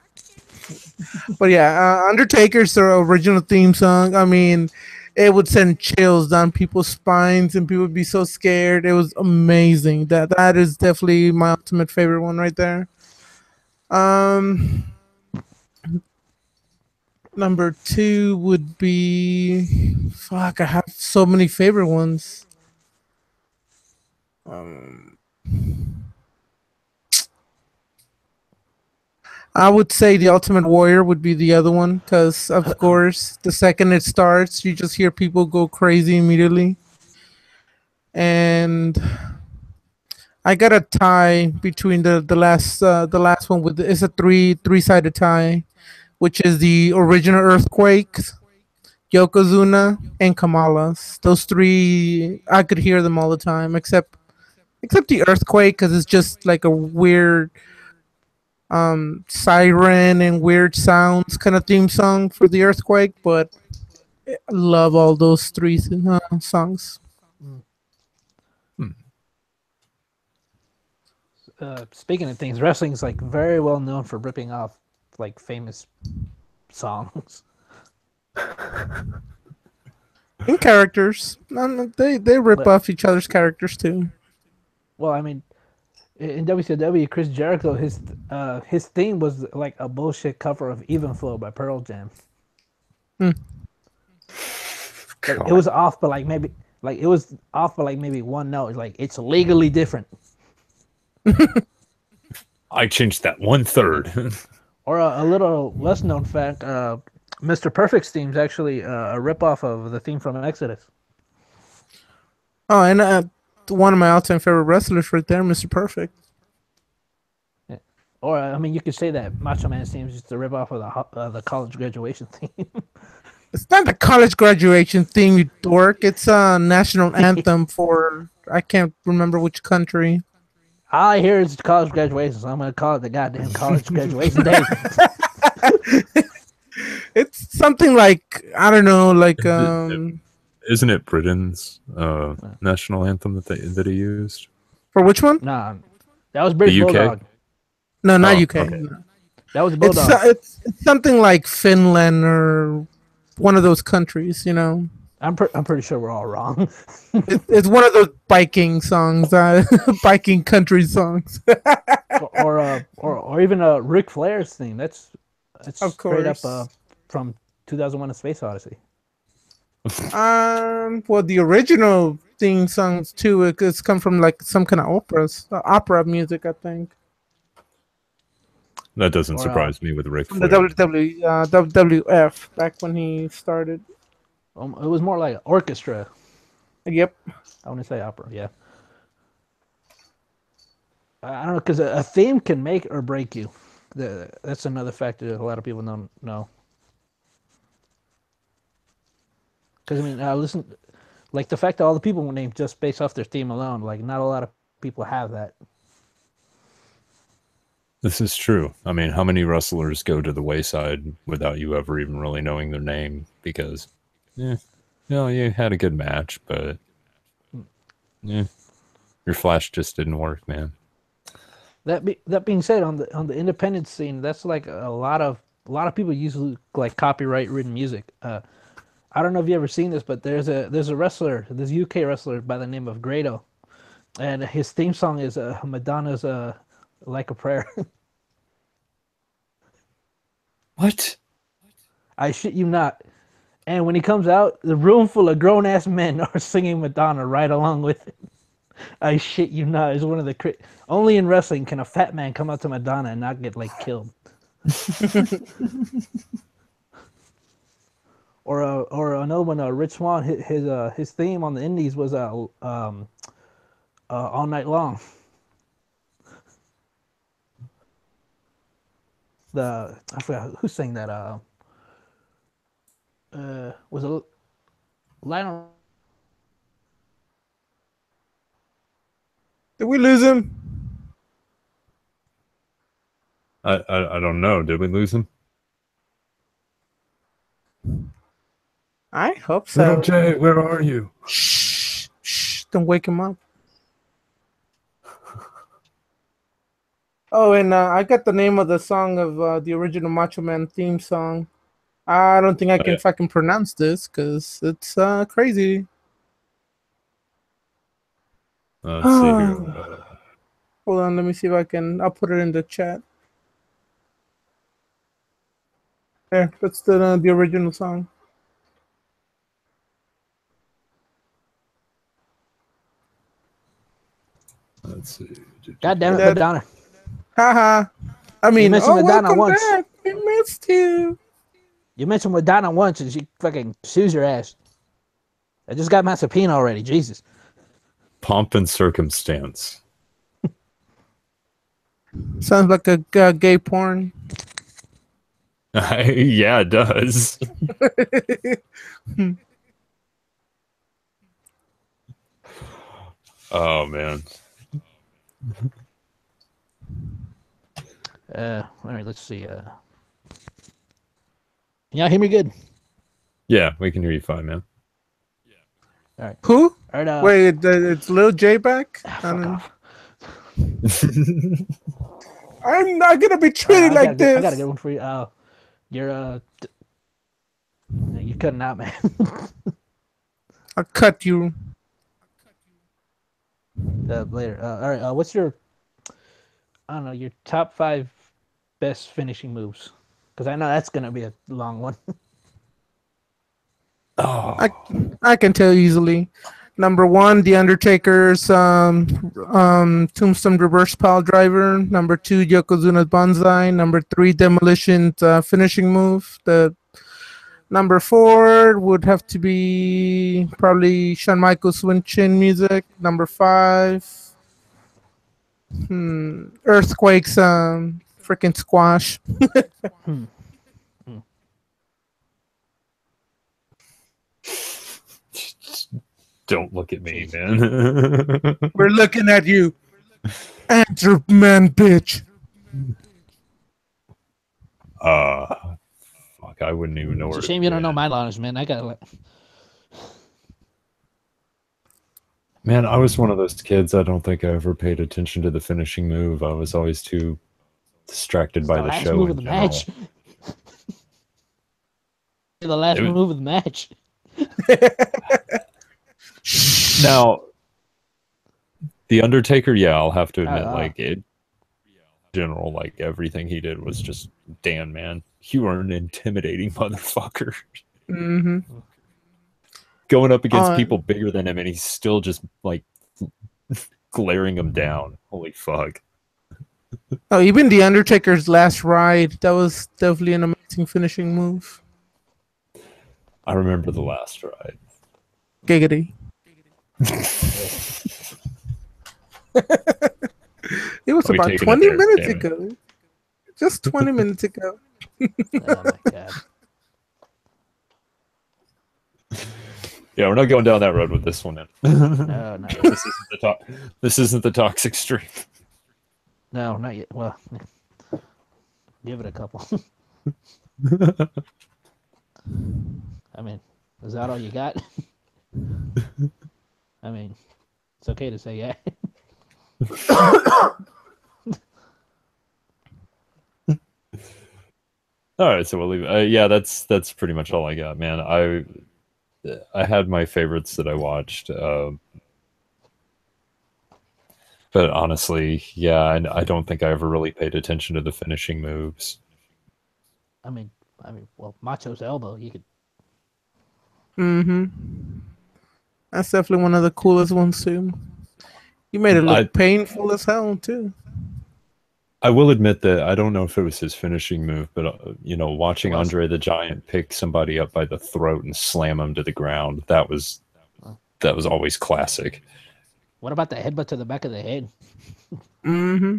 But yeah, Undertaker's the original theme song. I mean, it would send chills down people's spines, and people would be so scared. It was amazing. That is definitely my ultimate favorite one right there. Number two would be fuck. I have so many favorite ones. I would say The Ultimate Warrior would be the other one because, of course, the second it starts, you just hear people go crazy immediately. And I got a tie between the last one with it's a three-sided tie, which is the original Earthquakes, Yokozuna, and Kamala's. Those three, I could hear them all the time, except the Earthquake because it's just like a weird siren and weird sounds kind of theme song for the Earthquake, but I love all those three songs. Speaking of things, wrestling's like very well known for ripping off like famous songs. And characters, they rip off each other's characters too. Well, I mean, in WCW, Chris Jericho, his theme was like a bullshit cover of "Even Flow" by Pearl Jam. Like, it was off, but like maybe one note. Like it's legally different. I changed that 1/3. Or a little less known fact: Mr. Perfect's theme is actually a ripoff of the theme from Exodus. Oh, and one of my all-time favorite wrestlers right there, Mr. Perfect. Yeah. Or I mean, you could say that Macho Man's theme is just a ripoff of the college graduation theme. It's not the college graduation theme, you dork. It's a national anthem for I can't remember which country. All I hear is college graduation, so I'm gonna call it the goddamn college graduation day. It's something like I don't know, like Isn't it Britain's national anthem that he used? for which one? Nah, that was British The UK? Bulldog. No, not Oh, UK. okay. No. That was It's, Bulldog. it's something like Finland or one of those countries, you know. I'm pretty sure we're all wrong. It's one of those biking songs, biking country songs. or even a Ric Flair's theme. That's Of straight up course. from 2001: A Space Odyssey. Well, the original theme songs too, it's come from like some kind of opera music, I think. That doesn't Or, surprise me with Ric From the Flair. WWF back when he started. It was more like orchestra. Yep. I want to say opera. Yeah. I don't know, because a theme can make or break you. That's another factor that a lot of people don't know. Because I mean, listen, like the fact that all the people were named just based off their theme alone, like not a lot of people have that. This is true. I mean, how many wrestlers go to the wayside without you ever even really knowing their name? Because, No, you had a good match, but yeah, your flash just didn't work, man. That being said, on the independent scene, that's like a lot of people use like copyright ridden music. I don't know if you ever seen this, but there's a wrestler, this UK wrestler by the name of Grado, and his theme song is Madonna's "Like a Prayer." What? I shit you not. And when he comes out, the room full of grown ass men are singing Madonna right along with it. I shit you not. It's one of the only in wrestling can a fat man come out to Madonna and not get like killed. Or another one, Rich Swann. His theme on the Indies was All Night Long. I forgot who sang that. Was it Lionel? Did we lose him? I don't know. Did we lose him? I hope Little so. Jay, where are you? Shh, shh, don't wake him up. Oh, and I got the name of the song of the original Macho Man theme song. I don't think I can yeah. fucking pronounce this because it's crazy. Let's see here. Hold on, let me see if I can. I'll put it in the chat. There, that's the original song. Let's see. God damn it, That- Madonna! Haha. I You mean, mentioned Madonna welcome once. back. We missed you. You mentioned Madonna once, and she fucking sues your ass. I just got my subpoena already. Jesus. Pomp and circumstance. Sounds like a gay porn. Yeah, it does. Oh man. All right, let's see. Can y'all hear me good? Yeah, we can hear you fine, man. All right. Who? All right. Wait, it's Lil J back? Fuck off. I'm not gonna be treated like this. I gotta get one for you. You're cutting out, man. I'll cut you. Later. All right. What's your, I don't know, your top 5 best finishing moves? Because I know that's gonna be a long one. Oh. I can tell easily. Number 1, The Undertaker's Tombstone Reverse Pile Driver. Number 2, Yokozuna's Banzai. Number 3, Demolition's finishing move. The number 4 would have to be probably Shawn Michaels' Swing Chin music. Number 5, Earthquake's freaking squash. Don't look at me, Jeez. man. We're looking at you. Answer, man, bitch. Fuck, I wouldn't even know It's where a to shame you don't know begin. my lines, man. I gotta. Man, I was one of those kids. I don't think I ever paid attention to the finishing move. I was always too distracted by the last show move in of the general. match. The last It was- move of the match. Now, The Undertaker, yeah, I'll have to admit, like, it, in general, like, everything he did was just, damn, man, you are an intimidating motherfucker. Mm-hmm. Going up against people bigger than him, and he's still just, like, glaring them down. Holy fuck. Oh, even The Undertaker's last ride, that was definitely an amazing finishing move. I remember the last ride. Giggity. It was Are we about taking 20 it there? minutes Damn it. ago. Just 20 minutes ago. Oh my god. Yeah, we're not going down that road with this one. No, not yet. This isn't the toxic stream. No, not yet. Well, give it a couple. I mean, Is that all you got? I mean, it's okay to say yeah. All right, so we'll leave. Yeah, that's pretty much all I got, man. I had my favorites that I watched, but honestly, yeah, I don't think I ever really paid attention to the finishing moves. I mean, well, Macho's elbow. You could. Mm-hmm. That's definitely one of the coolest ones too. You made it I look painful as hell too. I will admit that I don't know if it was his finishing move, but It watching was. Andre the Giant pick somebody up by the throat and slam him to the ground, Uh, that was always classic. what about the headbutt to the back of the head? Mm-hmm.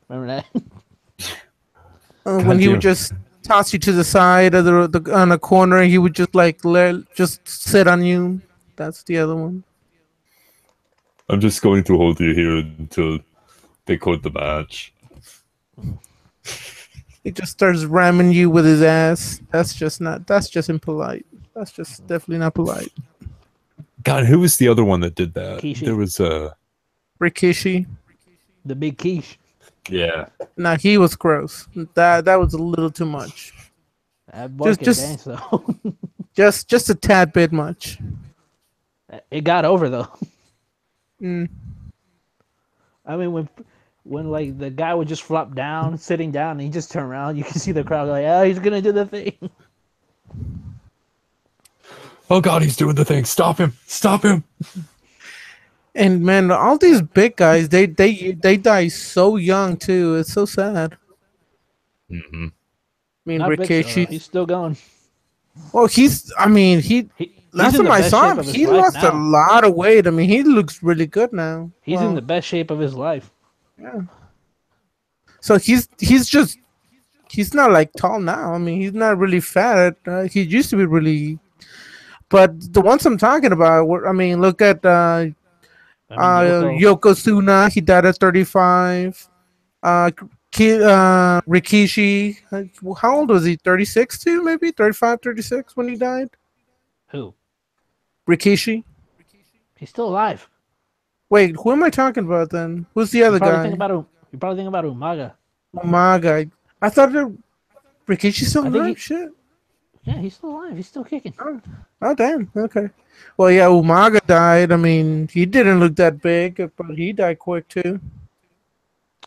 Remember that? When God he would damn. just toss you to the side of the on a corner, he would just like just sit on you. That's the other one. I'm just going to hold you here until they quote the match. He just starts ramming you with his ass. That's just not. That's just impolite. That's just definitely not polite. God, who was the other one that did that? Rikishi. There was Rikishi. The big quiche. yeah. Nah, he was gross. That was a little too much. That boy Just can just dance though. just a tad bit much. It got over though. Mm. I mean, when like the guy would just flop down, sitting down, and he just turn around, you can see the crowd like, oh, he's gonna do the thing. Oh God, he's doing the thing. Stop him! Stop him! And man, all these big guys, they die so young too. It's so sad. Mm-hmm. I mean, Not Big Show though. Rikishi. He's still going. Well, he's. I mean, he. He's Last in time the I best saw shape him, of his he life lost a now. lot of weight. I mean, he looks really good now. He's in the best shape of his life. Yeah. So he's just he's not like tall now. I mean, he's not really fat. He used to be really. But the ones I'm talking about, I mean, look at I mean, Yoko. Yokozuna. He died at 35. Rikishi. How old was he? 36 too, maybe 35, 36 when he died. Who? Rikishi. He's still alive. Wait, who am I talking about then? Who's the You other probably think guy? about you probably think about Umaga. Umaga. I thought that Rikishi's still I think alive. Shit. yeah, he's still alive. He's still kicking. Oh damn. Okay. Well, yeah, Umaga died. I mean, he didn't look that big, but he died quick too.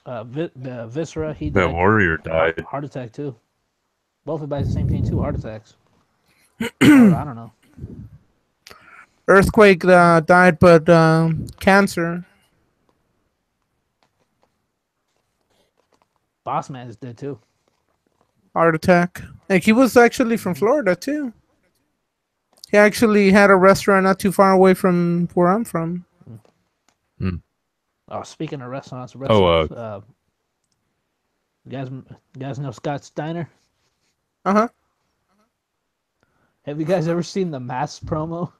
Viscera, he That died warrior died. heart attack too. Both by the same thing too, heart attacks. Or I don't know. Earthquake died, but cancer. Boss Man is dead too. Heart attack. And he was actually from Florida too. He actually had a restaurant not too far away from where I'm from. Oh, speaking of restaurants, Oh, you guys know Scott Steiner? Uh-huh. Have you guys ever seen the Mask promo?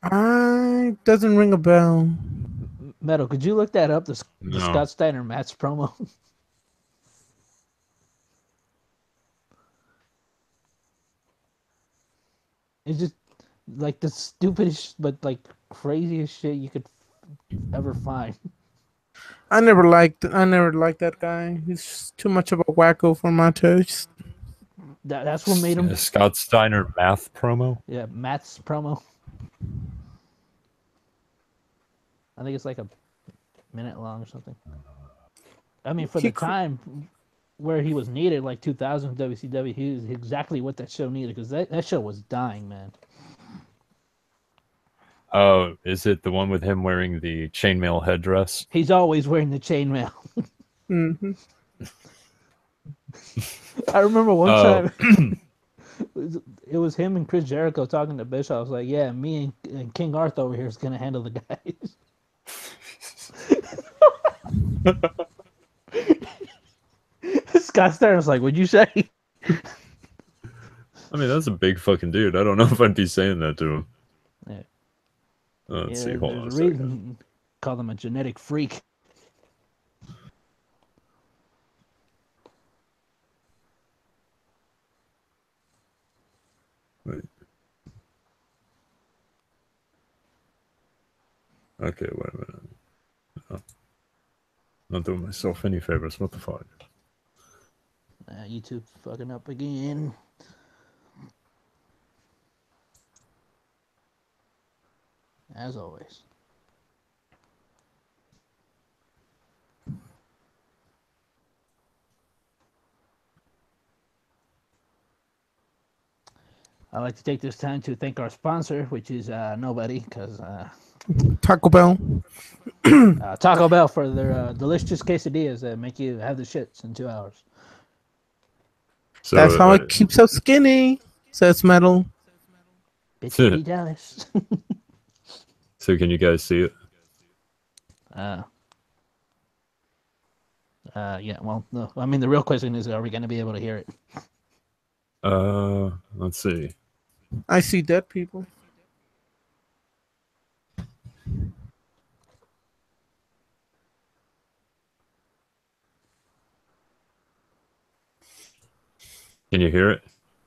I doesn't ring a bell. Metal, could you look that up? The no. Scott Steiner Mask promo. It's just like the stupidest but like craziest shit you could ever find. I never liked that guy. He's too much of a wacko for my taste. That's what made him. Scott Steiner math promo. Yeah, Matt's promo. I think it's like a minute long or something. I mean, for the time where he was needed, like 2000 WCW, he was exactly what that show needed because that show was dying, man. Oh, is it the one with him wearing the chainmail headdress? He's always wearing the chainmail. Mm-hmm. I remember one time it was him and Chris Jericho talking to Bishop. I was like, "Yeah, me and King Arthur over here is gonna handle the guys." Scott Steiner was like, "What'd you say?" I mean, that's a big fucking dude. I don't know if I'd be saying that to him. Yeah. Let's see. Hold on a There's second. reason call him a genetic freak. Okay, wait a minute. Oh, not doing myself any favors. What the fuck? YouTube fucking up again. As always. I'd like to take this time to thank our sponsor, which is nobody, because Taco Bell. Taco Bell for their delicious quesadillas that make you have the shits in 2 hours. So, That's how it keeps us skinny, says Metal. Bitch, you be jealous. so can you guys see it? Yeah, well, no. I mean, the real question is, are we going to be able to hear it? Let's see. I see dead people. Can you hear it?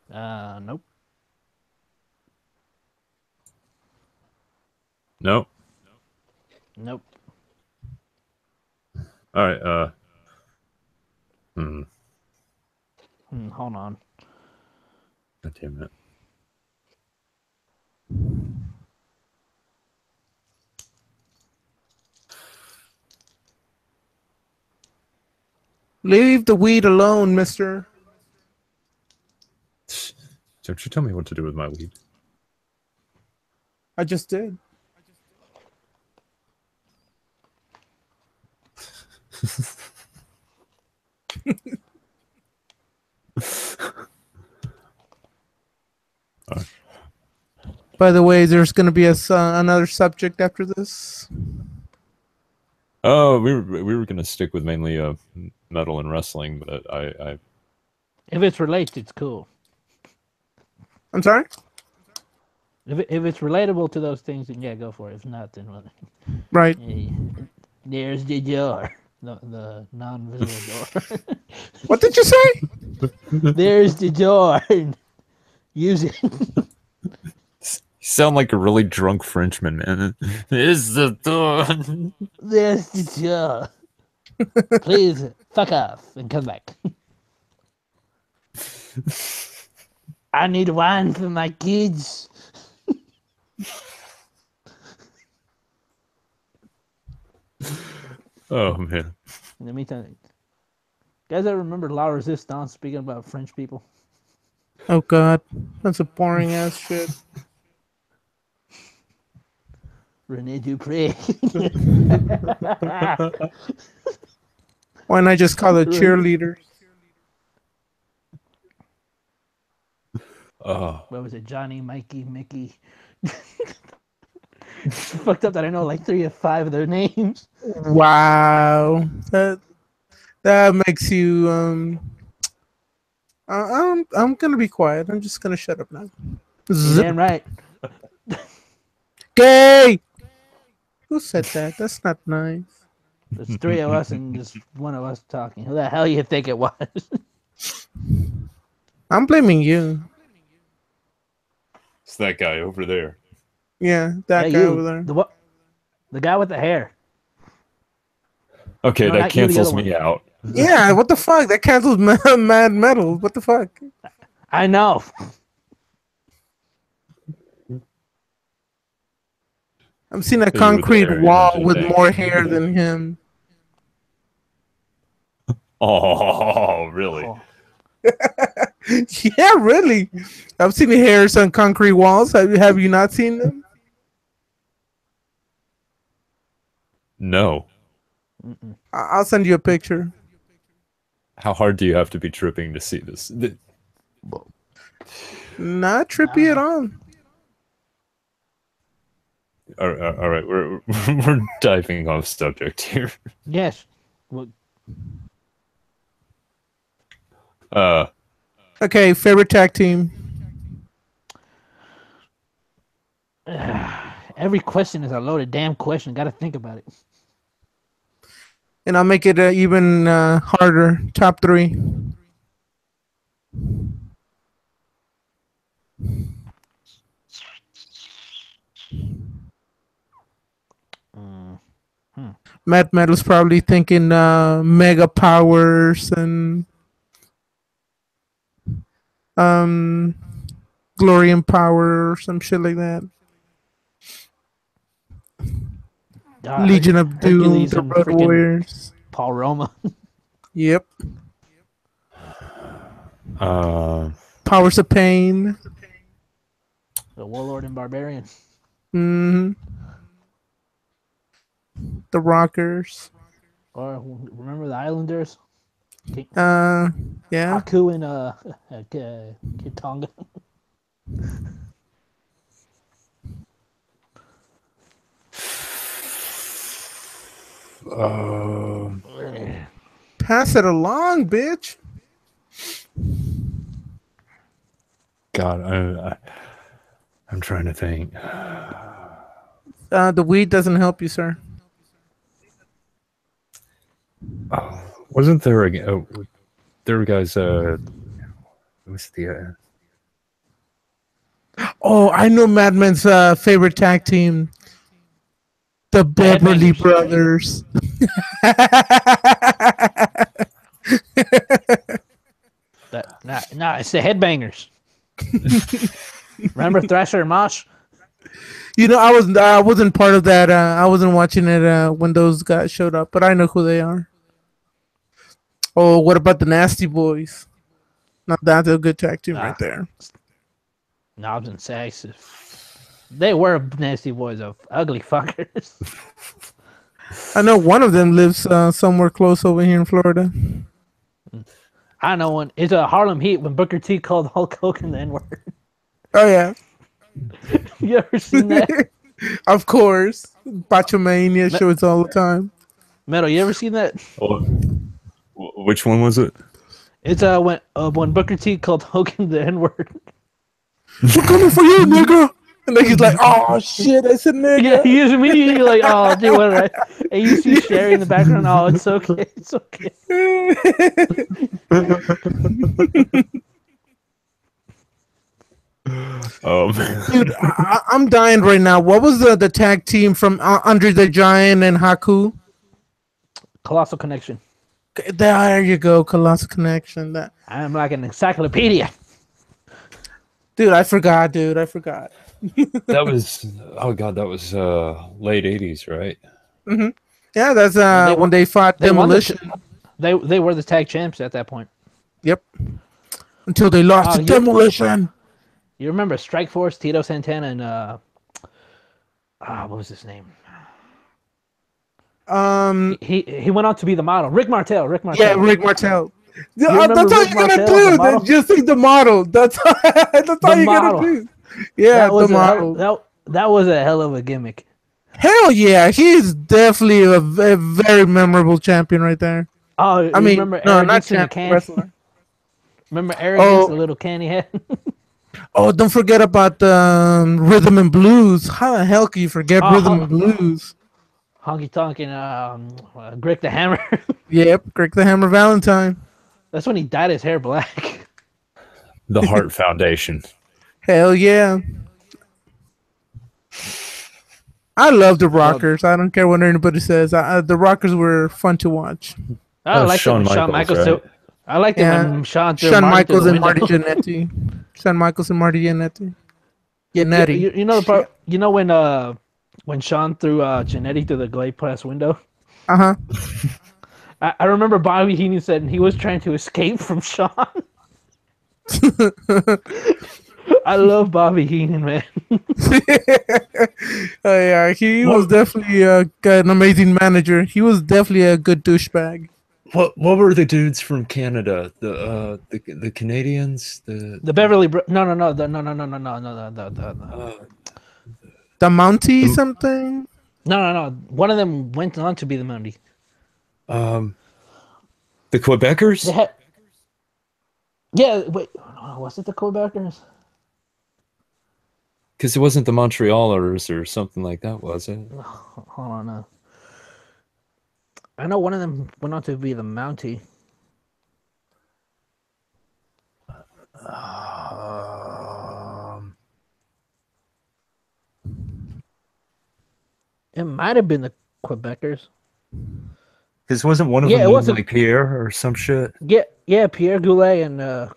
Nope. No. Nope. All right. Hold on. God damn it. Leave the weed alone, mister. Don't you tell me what to do with my weed. I just did. By the way, there's going to be another subject after this. Oh, we were gonna stick with mainly metal and wrestling, but I If it's related, it's cool. I'm sorry? If it's relatable to those things, then yeah, go for it. If not, then Right. hey, there's the door. The non-visible door. What did you say? There's the door. Use it. You sound like a really drunk Frenchman, man. Is the door? There's the door. Please fuck off and come back. I need wine for my kids. Oh man. In the meantime, guys, ever remember La Resistance? Speaking about French people. Oh God, that's a boring ass shit. Rene Dupree. Why not just call it cheerleaders? Oh. What was it? Johnny, Mikey, Mickey. It's fucked up that I know like 3 or 5 of their names. Wow, that makes you I'm gonna be quiet. I'm just gonna shut up now. You damn right. Gay. Who said that? That's not nice. There's 3 of us and just one of us talking. Who the hell you think it was? I'm blaming you. It's that guy over there. Yeah, that Yeah, guy you. over there. The guy with the hair. Okay, No, that not you, the cancels other me one. out. Yeah, what the fuck? That cancels Mad Metal. What the fuck? I know. I'm seeing a You with the concrete hair wall image, I with think. more hair than him. Oh, really? Oh. Yeah, really. I've seen the hairs on concrete walls. Have you not seen them? No. I'll send you a picture. How hard do you have to be tripping to see this? Not trippy at all. All right, we're diving off subject here. Yes. Well, Okay, favorite tag team. every question is a loaded damn question. Got to think about it. And I'll make it even harder. Top 3. Matt Metal's probably thinking Mega Powers and um Glory and Power or some shit like that. Legion of Doom, Hercules the and Road freaking Warriors. Paul Roma. Yep. Uh, Powers of Pain. The Warlord and Barbarian. hmm The Rockers. Or remember the Islanders? Yeah. Haku and Tonga. uh, Pass it along, bitch. God, I'm trying to think. The weed doesn't help you, sir. Oh, wasn't there there were guys? What's the? Oh, I know Madman's favorite tag team, the Beverly Headbangers. Brothers. It's the Headbangers. Remember Thrasher and Mosh? You know, I wasn't part of that. I wasn't watching it when those guys showed up, but I know who they are. Oh, what about the Nasty Boys? Now that's a good tag team right there. Knobs and Sacks. They were nasty boys of ugly fuckers. I know one of them lives somewhere close over here in Florida. I know one. It's a Harlem Heat when Booker T called Hulk Hogan the N-word. Oh yeah, You ever seen that? of course. Botchamania shows all the time. Metal, you ever seen that? Which one was it? It's when Booker T called Hogan the N-word. We're coming for you, nigga. And then he's like, "Oh shit, I said nigga." Yeah, he is immediately like, "Oh, dude, what?" Right? And you see Sherry in the background. Oh, it's okay, it's okay. Oh man, Dude, I'm dying right now. What was the tag team from Andre the Giant and Haku? Colossal Connection. There you go, Colossal Connection. That I'm like an encyclopedia. dude, I forgot. that was God, that was late '80s, right? Yeah, that's when they fought They won Demolition. they were the tag champs at that point. Yep. Until they lost to Demolition. You remember Strike Force, Tito Santana, and what was his name? He went on to be the model. Rick Martel. Yeah, Rick Martel. remember That's all Rick you're gonna Martel, the do. model? Then just say the model. That's all you're model. gonna do. Yeah, the model. That was a hell of a gimmick. Hell yeah, he's definitely a very memorable champion right there. Oh, I mean, remember no, Arrogance not in the champion, can? wrestler. Remember Arrogance, the little can he had? Oh, don't forget about Rhythm and Blues. How the hell can you forget Rhythm and Blues? Honky Tonk and Greg the Hammer. Yep, Greg the Hammer Valentine. That's when he dyed his hair black. The Heart Foundation. Hell yeah. I love the Rockers. I don't care what anybody says. The Rockers were fun to watch. I like Shawn Michaels too. I liked it when Shawn Michaels and Marty Jannetty. Shawn Michaels and Marty Jannetty. Jannetty. You know the part. You know when Shawn threw Jannetty through the glade glass window. Uh huh. I remember Bobby Heenan said he was trying to escape from Shawn. I love Bobby Heenan, man. Oh yeah, he was definitely an amazing manager. He was definitely a good douchebag. What were the dudes from Canada? The Canadians? The Beverly no the Mountie something. No. One of them went on to be the Mountie. The Quebecers? Yeah, wait, was it the Quebecers? Because it wasn't the Montrealers or something like that, was it? Hold on now. I know one of them went on to be the Mountie. It might have been the Quebecers. Because wasn't one of Yeah, them it named wasn't. like Pierre or some shit? Yeah, Pierre Goulet and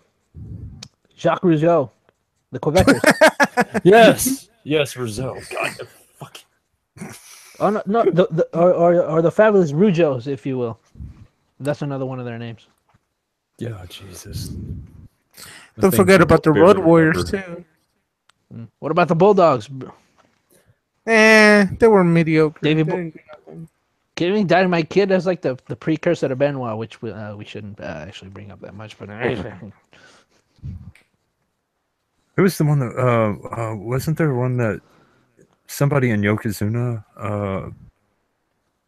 Jacques Rougeau, the Quebecers. Yes, yes, Rizzo. God, fuck. Oh no, or the fabulous Rougeaus, if you will. That's another one of their names. Yeah, Jesus. The Don't things forget you about the barely Road Warriors remember. too. What about the Bulldogs? They were mediocre. Davey They Bo- didn't do nothing. Kidding me, Dynamite Kid. That's like the precursor to Benoit, which we shouldn't actually bring up that much. But Who was the one that wasn't there one that somebody in Yokozuna?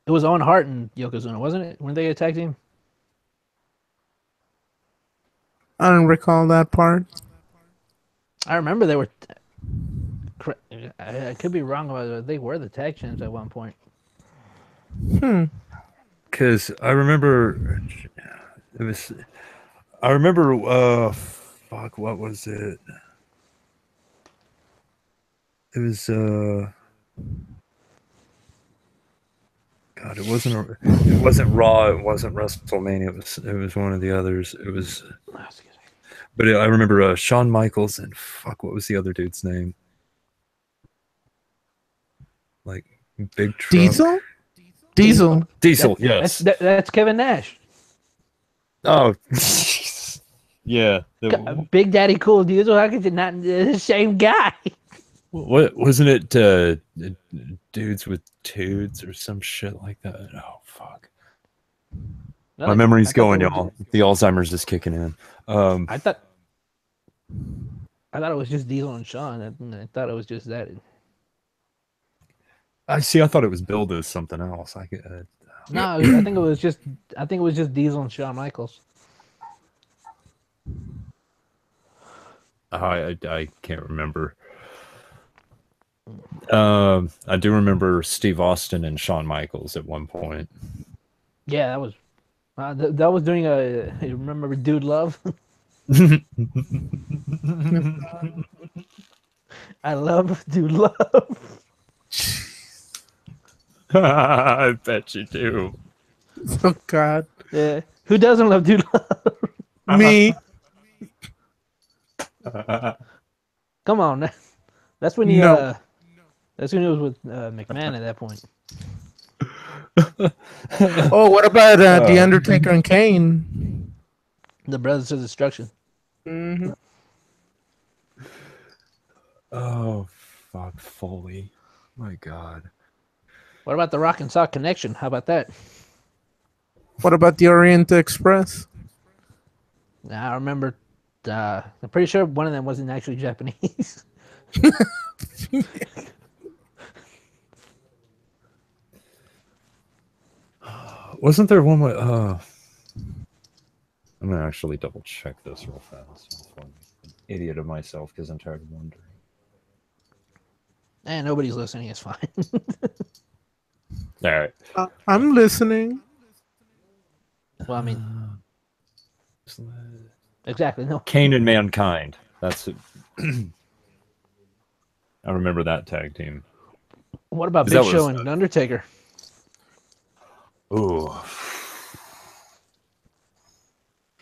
it was Owen Hart and Yokozuna, wasn't it? When they a tag team? I don't recall that part. I remember they were. I could be wrong about it. They were the tag champs at one point. Because I remember it was. I remember. Fuck. What was it? It was. God, it wasn't. It wasn't Raw. It wasn't WrestleMania. It was one of the others. It was. But I remember Shawn Michaels and fuck. What was the other dude's name? Like Big Truck. Diesel. Yes. That's Kevin Nash. Oh. Yeah. Big Daddy Cool Diesel. How could you not the same guy? What wasn't it? Dudes with Tudes or some shit like that. Oh fuck. My memory's going, y'all. The Alzheimer's is kicking in. I thought it was just Diesel and Shawn. I thought it was just that. I see. I thought it was billed as something else. No, I think it was just Diesel and Shawn Michaels. I can't remember. I do remember Steve Austin and Shawn Michaels at one point. Yeah, that was that was doing a. You remember Dude Love? I love Dude Love. I bet you do. Oh God. Yeah, who doesn't love Dude Love? Me. Come on, that's when he No. that's when he was with McMahon at that point. Oh, what about The Undertaker and Kane? The Brothers of Destruction. Mm-hmm. Oh fuck, Foley. My God. What about the Rock and Sock Connection? How about that? What about the Orient Express? I remember. I'm pretty sure one of them wasn't actually Japanese. Wasn't there one with I'm gonna actually double check this real fast. I'm an idiot of myself because I'm tired of wondering. And nobody's listening. It's fine. All right. I'm listening. Well, I mean, exactly. No. Kane and Mankind. That's it. I remember that tag team. What about Big Show and Undertaker? Ooh.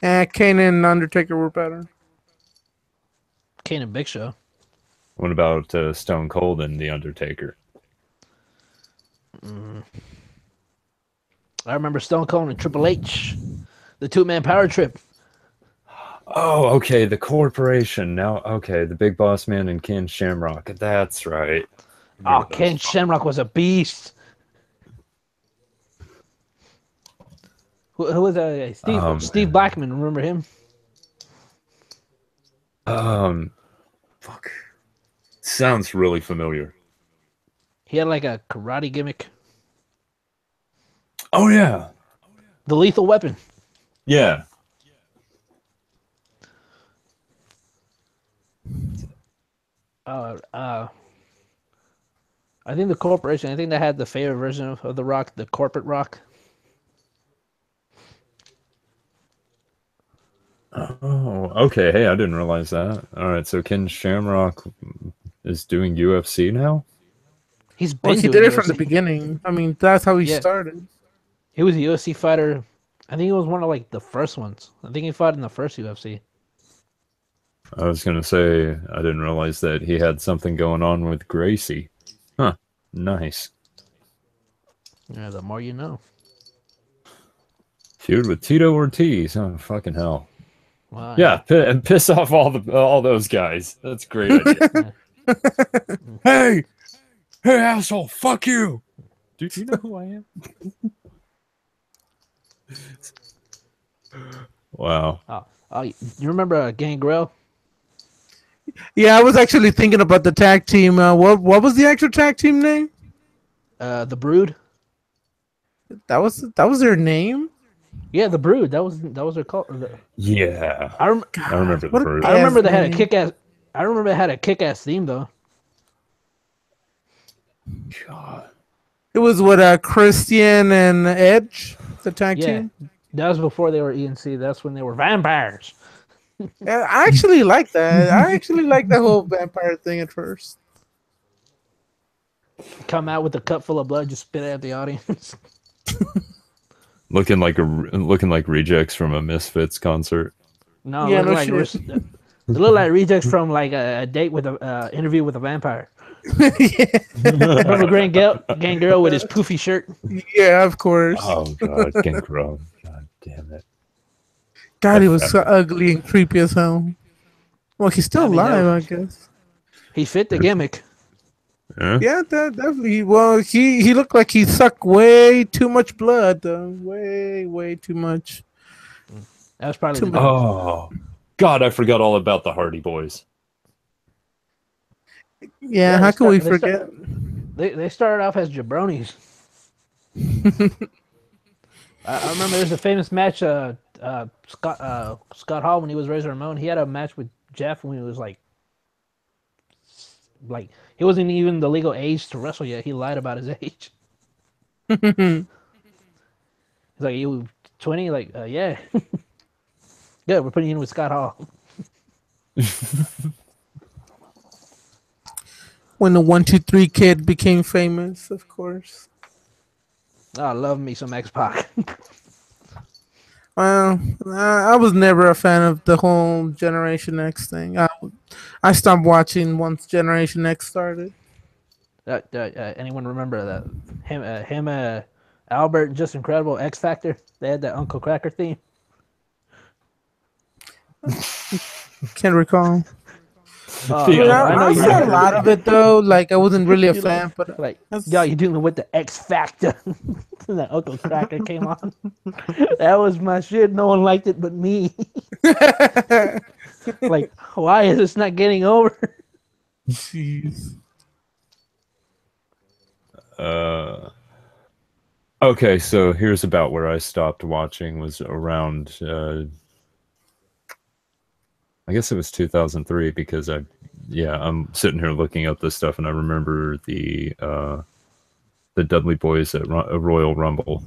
Kane and Undertaker were better. Kane and Big Show. What about Stone Cold and The Undertaker? I remember Stone Cold and Triple H, the two-man power trip. Oh, okay. The corporation. Now, okay. The Big Boss Man and Ken Shamrock. That's right. Oh, Ken Shamrock was a beast. Who was Steve Blackman? Remember him? Fuck. Sounds really familiar. He had like a karate gimmick. Oh yeah. The Lethal Weapon. Yeah. I think the corporation. I think they had the favorite version of the Rock, the corporate Rock. Oh, okay. Hey, I didn't realize that. All right, so Ken Shamrock is doing UFC now? He's Well, been he doing did it from the UFC. beginning. I mean, that's how he Yeah, started. he was a UFC fighter. I think he was one of like the first ones. I think he fought in the first UFC. I was gonna say I didn't realize that he had something going on with Gracie. Huh. Nice. Yeah, the more you know. Feud with Tito Ortiz. Oh fucking hell. Well, Yeah, and piss off all those guys. That's a great idea. yeah. Hey, hey, asshole! Fuck you. Do you know who I am? Wow. Oh, you remember Gangrel? Yeah, I was actually thinking about the tag team. What was the actual tag team name? The Brood. That was their name. Yeah, the Brood. That was their call. Yeah, I rem- I remember the What a bird. I remember they had a name. kick ass. I remember it had a kick ass theme though. God. It was what Christian and Edge, the tag Yeah, team. that was before they were ENC. That's when they were vampires. Yeah, I actually like that. I actually like the whole vampire thing at first. Come out with a cup full of blood, just spit it at the audience. Looking like rejects from a Misfits concert. No, Yeah, look no like shit. they look like rejects from like a date with a interview with a vampire. Yeah. Remember Gangrel with his poofy shirt? Yeah, of course. Oh God, Gangrel. God damn it. God, he was so ugly and creepy as hell. Well, he's still I mean, alive, I guess. He fit the gimmick. Yeah? Yeah, definitely. Well, he looked like he sucked way too much blood, though. Way too much. That was probably Too the much. Oh God, I forgot all about the Hardy Boys. Yeah, Yeah, how they can we start- they forget? They started off as jabronis. I remember there's a famous match. Scott Hall when he was Razor Ramon, he had a match with Jeff when he was like he wasn't even the legal age to wrestle yet. He lied about his age. He's like, you 20? Like, yeah. Good, we're putting you in with Scott Hall. When the 1-2-3 kid became famous, of course. Oh, I love me some X Pac. Well, I was never a fan of the whole Generation X thing. I stopped watching once Generation X started. Anyone remember that? Him, Albert, and Just Incredible, X Factor. They had that Uncle Cracker theme. Can't recall. Oh, Yeah, I know I you. saw a lot of it though. Like I wasn't really a fan, but Like, that's- yo, you're dealing with the X Factor. That Uncle Cracker came on. That was my shit. No one liked it but me. Like, why is this not getting over? Jeez. Okay, so here's about where I stopped watching was around I guess it was 2003 because I'm sitting here looking up this stuff and I remember the Dudley Boys at Royal Rumble.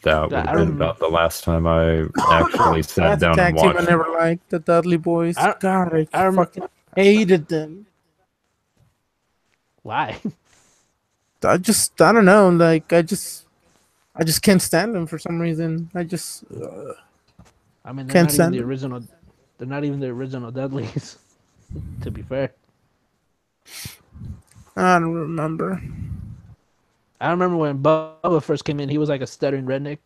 That would have been about the last time I actually sat That's a down tag and team I watched. never liked. The Dudley Boys. God, I I rem- fucking hated them. Why? I don't know. Like I just can't stand them for some reason. I just I mean, Can't stand them. They're not even the original Dudleys. To be fair, I don't remember. I remember when Bubba first came in. He was like a stuttering redneck.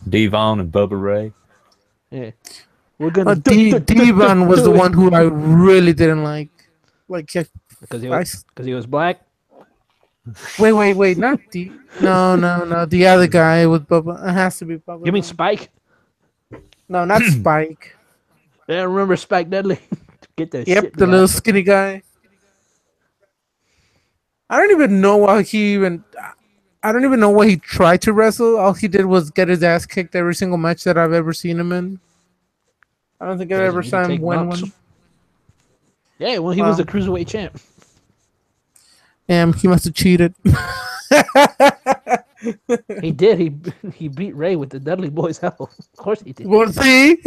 Devon and Bubba Ray. Yeah, we're gonna Devon was the one who I really didn't like. Like, because I, he was black. wait, not D. No, the other guy with Bubba. It has to be Bubba. You mean though. Spike? No, not Spike. Yeah, remember Spike Dudley? Get that Yep, shit. the little skinny guy. I don't even know why he even. I don't even know why he tried to wrestle. All he did was get his ass kicked every single match that I've ever seen him in. I don't think I ever saw him win one. Yeah, well, he was the cruiserweight champ. Damn, he must have cheated. He did. He beat Ray with the Dudley Boys' help. Of course he did. We'll see.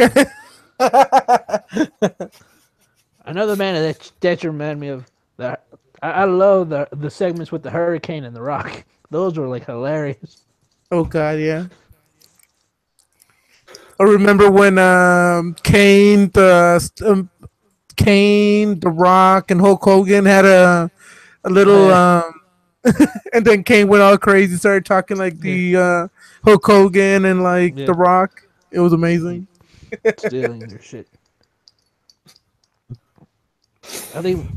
Another man that remind me of that. I love the segments with the Hurricane and the Rock. Those were like hilarious. Oh God, yeah. I remember when Kane, The Rock, and Hulk Hogan had a little Yeah, and then Kane went all crazy, started talking like yeah, the Hulk Hogan and like yeah. The Rock. It was amazing. Stealing your shit. I think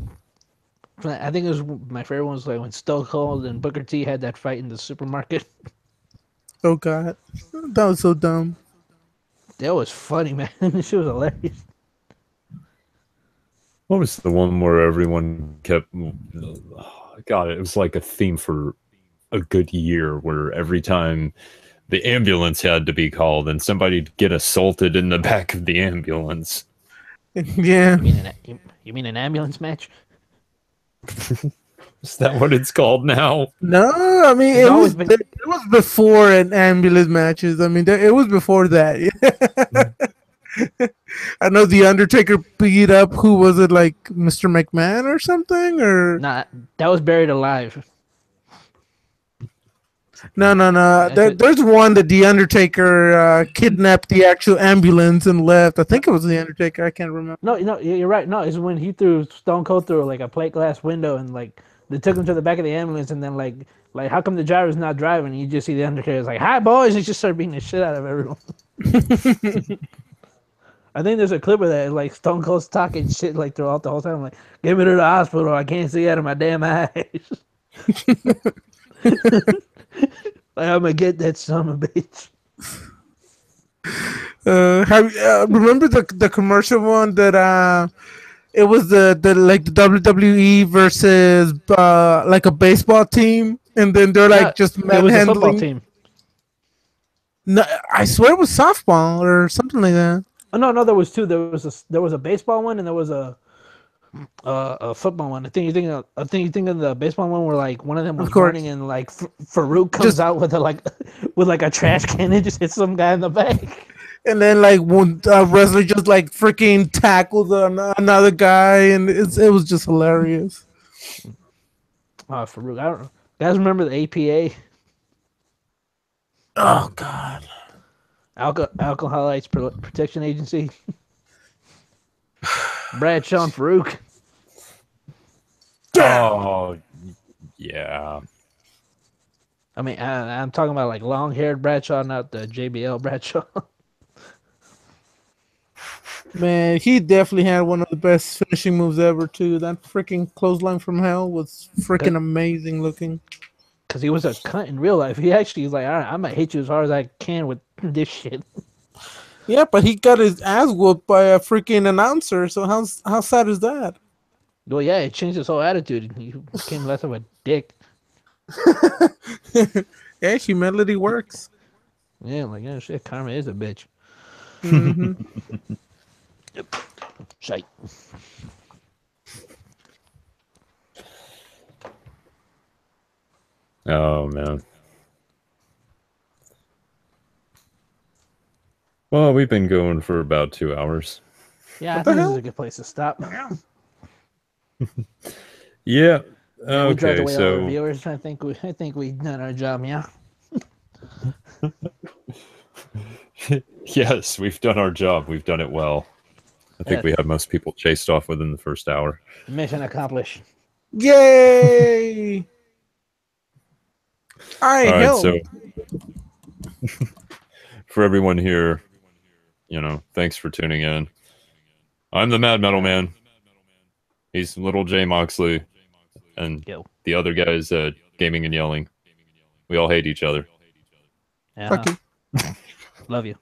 it was my favorite one was like when Stone Cold and Booker T had that fight in the supermarket. Oh God, that was so dumb. That was funny, man. This shit was hilarious. What was the one where everyone kept? God, it was like a theme for a good year, where every time the ambulance had to be called and somebody'd get assaulted in the back of the ambulance. Yeah. You mean an ambulance match? Is that what it's called now? No, I mean It's always been it was before an ambulance matches. I mean, it was before that. I know the Undertaker beat up who was it, like Mr. McMahon or something, or nah. That was Buried Alive. no. That's it. There's one that the Undertaker kidnapped the actual ambulance and left. I think it was the Undertaker. I can't remember. No, you're right. No, it's when he threw Stone Cold through like a plate glass window and like they took him to the back of the ambulance and then like how come the driver's not driving? And you just see the Undertaker's like, "Hi boys!" And he just started beating the shit out of everyone. I think there's a clip of that, like Stone Cold's talking shit like throughout the whole time, like, "Get me to the hospital! I can't see out of my damn eyes." Like I'm gonna get that son of a bitch. Remember the commercial one that it was the like the WWE versus like a baseball team, and then they're No, like just it was a football manhandling. team. No, I swear it was softball or something like that. Oh no, there was two. There was a baseball one and there was a football one. I think you think of the baseball one where like one of them Of was course, running and like Farouk comes just out with a like with like a trash can and just hits some guy in the back. and then like one wrestler just like freaking tackles another guy, and it was just hilarious. Oh, Farouk, I don't know. Guys, remember the APA, Oh God. Alcoholics Protection Agency? Bradshaw and Farouk. Oh, yeah. I mean, I'm talking about like long-haired Bradshaw, not the JBL Bradshaw. Man, he definitely had one of the best finishing moves ever too. That freaking clothesline from hell was freaking amazing looking. Because he was a cunt in real life. He actually was like, all right, I'm gonna hit you as hard as I can with this shit. Yeah, but he got his ass whooped by a freaking announcer. So how sad is that? Well, yeah, it changed his whole attitude. He became less of a dick. Yeah, humility works. Yeah, like, yeah, shit, karma is a bitch. Hmm. Shite. Oh man. Well, we've been going for about 2 hours. Yeah, I What the think this is hell? a good place to stop. Yeah. Yeah, we dragged Okay, away all our so viewers. I think we've done our job, yeah. yes, we've done our job. We've done it well. I think we Yeah, had most people chased off within the first hour. mission accomplished. Yay! I All right, so helped. for everyone here, thanks for tuning in. I'm the Mad Metal Man. He's little J Moxley, and Yo. the other guy is Gaming and Yelling. We all hate each other. Yeah. Fuck you. Love you.